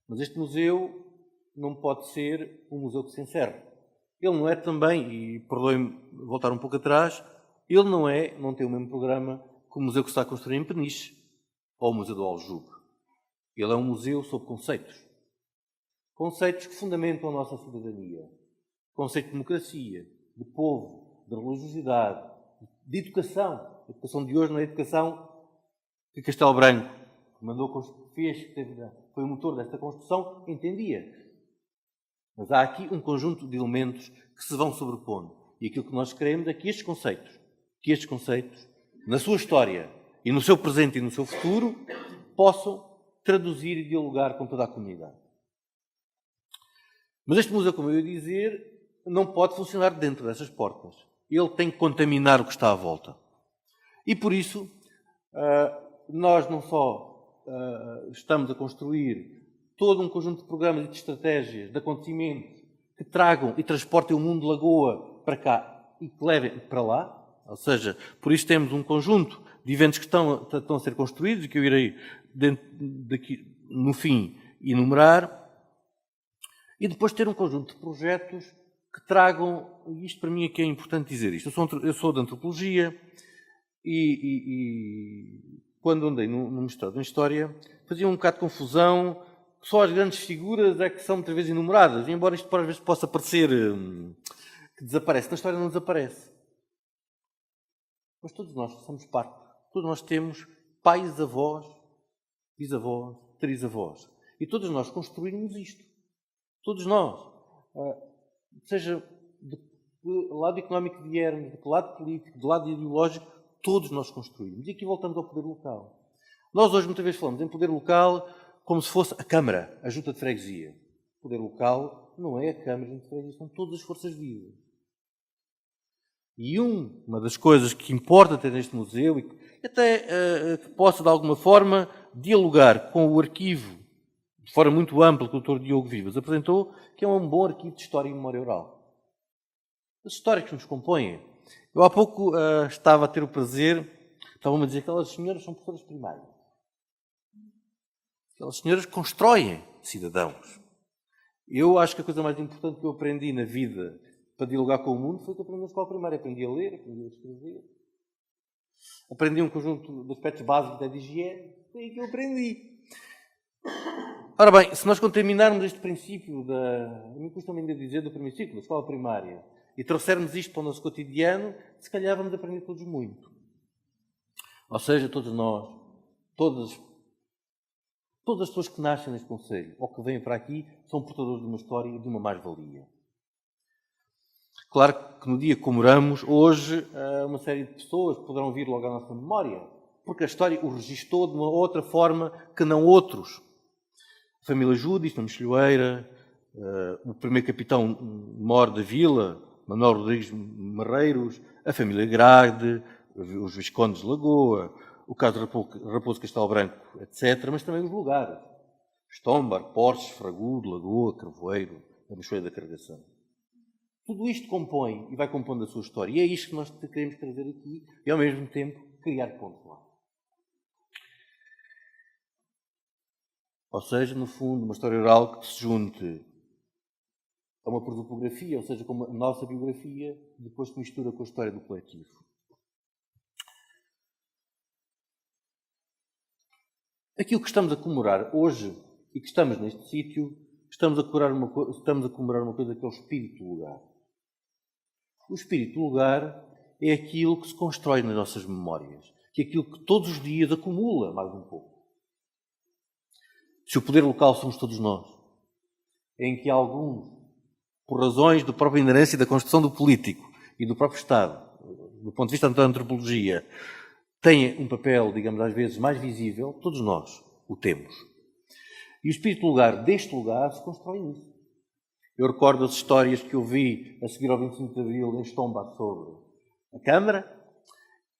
Mas este museu não pode ser um museu que se encerra. Ele não é também, e perdoem-me voltar um pouco atrás, ele não tem o mesmo programa que o museu que se está a construir em Peniche ou o Museu do Aljube. Ele é um museu sobre conceitos. Conceitos que fundamentam a nossa cidadania. Conceito de democracia, de povo, de religiosidade, de educação. A educação de hoje não é a educação que Castelo Branco, que foi o motor desta construção, entendia. Mas há aqui um conjunto de elementos que se vão sobrepondo. E aquilo que nós queremos é que estes conceitos, na sua história e no seu presente e no seu futuro, possam traduzir e dialogar com toda a comunidade. Mas este museu, como eu ia dizer, não pode funcionar dentro dessas portas. Ele tem que contaminar o que está à volta. E por isso, nós não só estamos a construir todo um conjunto de programas e de estratégias, de acontecimentos, que tragam e transportem o mundo de Lagoa para cá e que levem para lá. Ou seja, por isso temos um conjunto de eventos que estão a ser construídos e que eu irei, daqui, no fim, enumerar. E depois ter um conjunto de projetos que tragam, e isto para mim é que é importante dizer isto, eu sou de Antropologia e quando andei no mestrado em História fazia um bocado de confusão, que só as grandes figuras é que são muitas vezes enumeradas, e embora isto às vezes possa parecer que desaparece, na História não desaparece. Mas todos nós somos parte, todos nós temos pais, avós, bisavós, trisavós, e todos nós construímos isto. Todos nós, seja de que lado económico viermos, de que lado político, de lado ideológico, todos nós construímos. E aqui voltamos ao poder local. Nós hoje muitas vezes falamos em poder local como se fosse a Câmara, a Junta de Freguesia. O poder local não é a Câmara, a Junta de Freguesia, são todas as forças vivas. E uma das coisas que importa ter neste museu, e até que possa de alguma forma dialogar com o arquivo de forma muito ampla que o Dr. Diogo Vivas apresentou, que é um bom arquivo de história e memória oral. As histórias que nos compõem. Eu há pouco estava a ter o prazer, estavam-me a dizer que aquelas senhoras são professoras primárias. Aquelas senhoras constroem cidadãos. Eu acho que a coisa mais importante que eu aprendi na vida para dialogar com o mundo foi que eu aprendi na escola primária. Aprendi a ler, aprendi a escrever. Aprendi um conjunto de aspectos básicos da higiene. Foi aí que eu aprendi. Ora bem, se nós contaminarmos este princípio a mim custa-me ainda dizer do primeiro ciclo, da escola primária, e trouxermos isto para o nosso cotidiano, se calhar vamos aprender todos muito. Ou seja, todos nós, todas as pessoas que nascem neste concelho, ou que vêm para aqui, são portadores de uma história e de uma mais-valia. Claro que no dia que comemoramos, hoje, uma série de pessoas poderão vir logo à nossa memória, porque a história o registou de uma outra forma que não outros. A família Júdice, na Mexilhoeira, o primeiro capitão-mor da vila, Manuel Rodrigues Marreiros, a família Grade, os Viscondes de Lagoa, o caso de Raposo Castelo Branco, etc., mas também os lugares. Estombar, Porches, Fragudo, Lagoa, Carvoeiro, a Mexilhoeira da Carregação. Tudo isto compõe e vai compondo a sua história. E é isto que nós queremos trazer aqui e, ao mesmo tempo, criar pontos lá. Ou seja, no fundo, uma história oral que se junte a uma prosopografia, ou seja, com a nossa biografia, depois se mistura com a história do coletivo. Aquilo que estamos a comemorar hoje, e que estamos neste sítio, estamos a comemorar uma coisa que é o espírito do lugar. O espírito do lugar é aquilo que se constrói nas nossas memórias, que é aquilo que todos os dias acumula mais um pouco. Se o poder local somos todos nós, em que alguns, por razões da própria inerência da construção do político e do próprio Estado, do ponto de vista da antropologia, têm um papel, digamos, às vezes mais visível, todos nós o temos. E o espírito do lugar, deste lugar, se constrói nisso. Eu recordo as histórias que eu vi a seguir ao 25 de Abril em Estomba sobre a Câmara.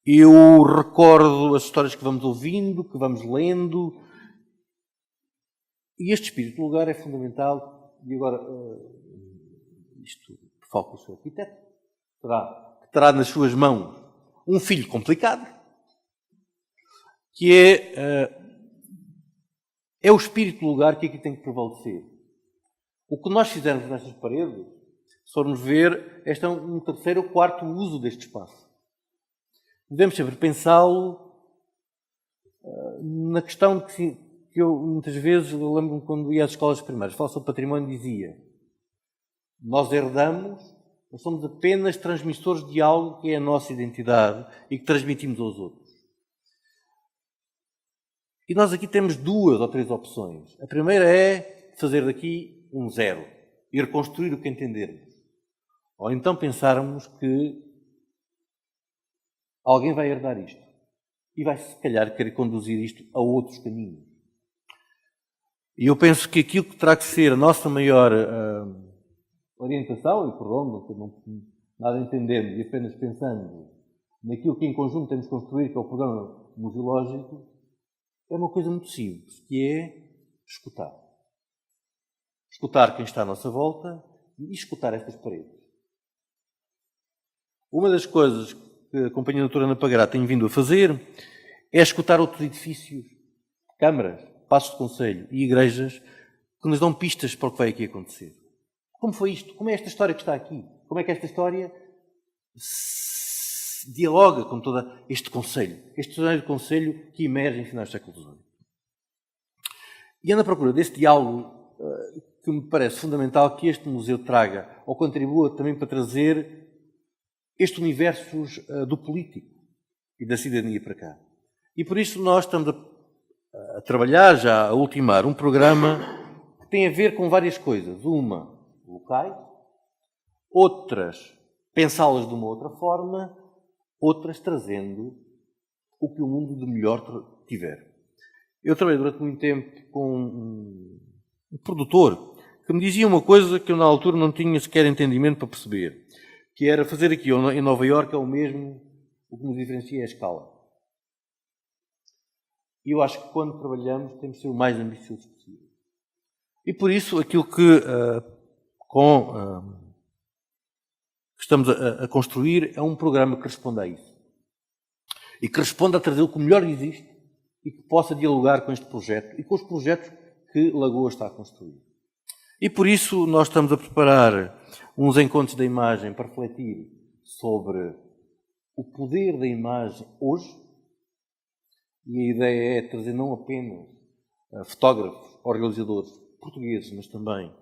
Eu recordo as histórias que vamos ouvindo, que vamos lendo. E este espírito do lugar é fundamental. E agora, isto foca o seu arquiteto, que terá nas suas mãos um filho complicado, que é o espírito do lugar que aqui tem que prevalecer. O que nós fizermos nestas paredes, se formos ver, este é um terceiro ou quarto uso deste espaço. Devemos sempre pensá-lo na questão de que que eu, muitas vezes, eu lembro-me quando ia às escolas primárias, falava sobre património, dizia: nós herdamos, nós somos apenas transmissores de algo que é a nossa identidade e que transmitimos aos outros. E nós aqui temos 2 ou 3 opções. A primeira é fazer daqui um zero e reconstruir o que entendermos. Ou então pensarmos que alguém vai herdar isto e vai, se calhar, querer conduzir isto a outros caminhos. E eu penso que aquilo que terá que ser a nossa maior orientação, e por onde não nada entendemos e apenas pensando naquilo que em conjunto temos de construir, que é o programa museológico, é uma coisa muito simples, que é escutar. Escutar quem está à nossa volta e escutar estas paredes. Uma das coisas que a Companhia Doutora Ana Pagará tem vindo a fazer é escutar outros edifícios, câmaras, passos de conselho e igrejas que nos dão pistas para o que vai aqui acontecer. Como foi isto? Como é esta história que está aqui? Como é que esta história dialoga com todo este conselho? Este conselho que emerge em finais do século XVIII. E ando à procura deste diálogo que me parece fundamental que este museu traga, ou contribua também para trazer este universo do político e da cidadania para cá. E por isso nós estamos a trabalhar, já a ultimar, um programa que tem a ver com várias coisas. Uma, locais, outras, pensá-las de uma outra forma, outras trazendo o que o mundo de melhor tiver. Eu trabalhei durante muito tempo com um produtor que me dizia uma coisa que eu na altura não tinha sequer entendimento para perceber, que era fazer aqui em Nova Iorque é o mesmo, o que nos diferencia é a escala. E eu acho que quando trabalhamos temos de ser o mais ambicioso possível. E por isso aquilo que estamos a construir é um programa que responda a isso. E que responda a trazer o que melhor existe e que possa dialogar com este projeto e com os projetos que Lagoa está a construir. E por isso nós estamos a preparar uns encontros da imagem para refletir sobre o poder da imagem hoje. E a ideia é trazer não apenas fotógrafos ou realizadores portugueses, mas também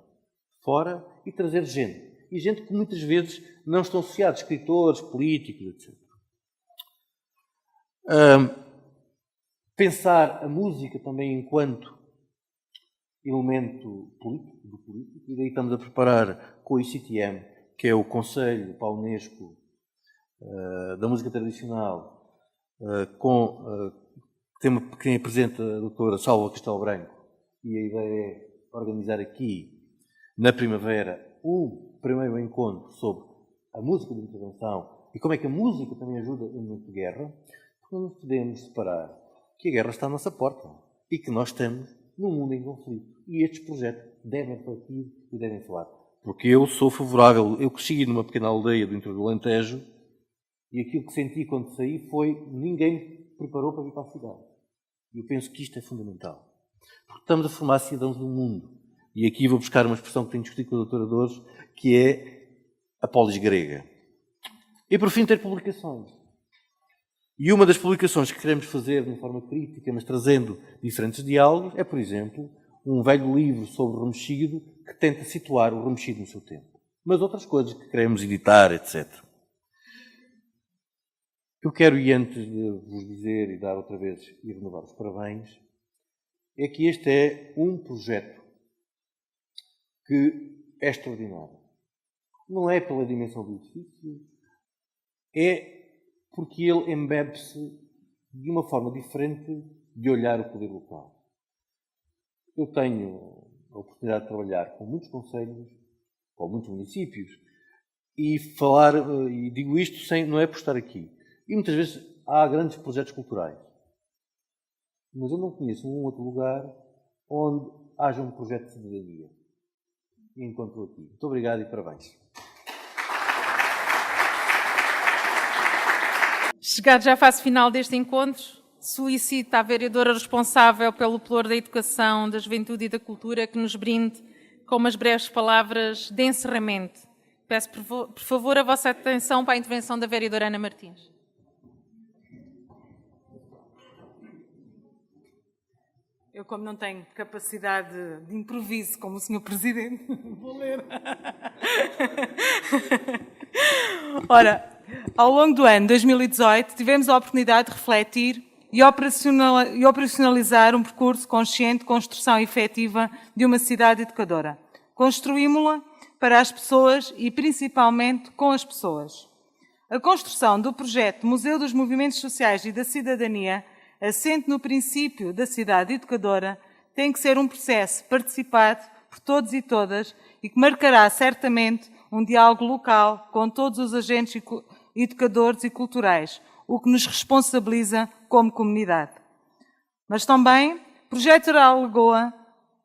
fora, e trazer gente. E gente que muitas vezes não estão associados, escritores, políticos, etc. Pensar a música também enquanto elemento político, e daí estamos a preparar com o ICTM, que é o Conselho para a Unesco da Música Tradicional, quem apresenta a doutora Salva Castelo Branco, e a ideia é organizar aqui, na primavera, um primeiro encontro sobre a música de intervenção e como é que a música também ajuda no momento de guerra, porque não podemos separar que a guerra está à nossa porta e que nós estamos num mundo em conflito. E estes projetos devem partir e devem falar. Porque eu sou favorável, eu cresci numa pequena aldeia do interior do Alentejo e aquilo que senti quando saí foi ninguém me preparou para vir para a cidade. E eu penso que isto é fundamental. Porque estamos a formar cidadãos do mundo. E aqui vou buscar uma expressão que tenho discutido com a doutora Dores, que é a polis grega. E por fim ter publicações. E uma das publicações que queremos fazer de uma forma crítica, mas trazendo diferentes diálogos, é, por exemplo, um velho livro sobre o Remexido que tenta situar o Remexido no seu tempo. Mas outras coisas que queremos editar, etc. Eu quero, e antes de vos dizer e dar outra vez e renovar os parabéns, é que este é um projeto que é extraordinário. Não é pela dimensão do edifício, é porque ele embebe-se de uma forma diferente de olhar o poder local. Eu tenho a oportunidade de trabalhar com muitos concelhos, com muitos municípios, e falar, e digo isto não é por estar aqui. E muitas vezes há grandes projetos culturais. Mas eu não conheço um outro lugar onde haja um projeto de cidadania. E encontro aqui. Muito obrigado e parabéns.
Chegado já à fase final deste encontro, solicito à vereadora responsável pelo Pelour da Educação, da Juventude e da Cultura que nos brinde com umas breves palavras de encerramento. Peço, por favor, a vossa atenção para a intervenção da vereadora Ana Martins.
Eu, como não tenho capacidade de improviso como o Sr. Presidente, vou ler. Ora, ao longo do ano 2018, tivemos a oportunidade de refletir e operacionalizar um percurso consciente de construção efetiva de uma cidade educadora. Construímos-la para as pessoas e, principalmente, com as pessoas. A construção do projeto Museu dos Movimentos Sociais e da Cidadania, assente no princípio da cidade educadora, tem que ser um processo participado por todos e todas e que marcará certamente um diálogo local com todos os agentes educadores e culturais, o que nos responsabiliza como comunidade. Mas também projetará a Lagoa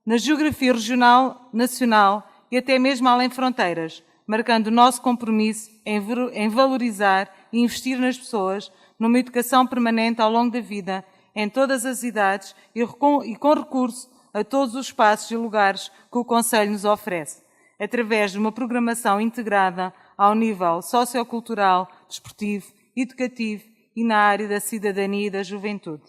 na geografia regional, nacional e até mesmo além fronteiras, marcando o nosso compromisso em valorizar e investir nas pessoas, numa educação permanente ao longo da vida, em todas as idades e com recurso a todos os espaços e lugares que o Conselho nos oferece, através de uma programação integrada ao nível sociocultural, desportivo, educativo e na área da cidadania e da juventude.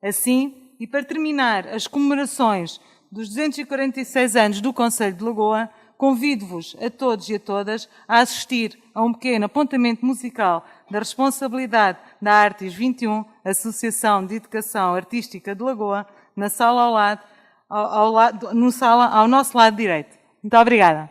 Assim, e para terminar as comemorações dos 246 anos do Conselho de Lagoa, convido-vos a todos e a todas a assistir a um pequeno apontamento musical da responsabilidade da Artes 21, Associação de Educação Artística de Lagoa, na sala ao nosso lado direito. Muito obrigada.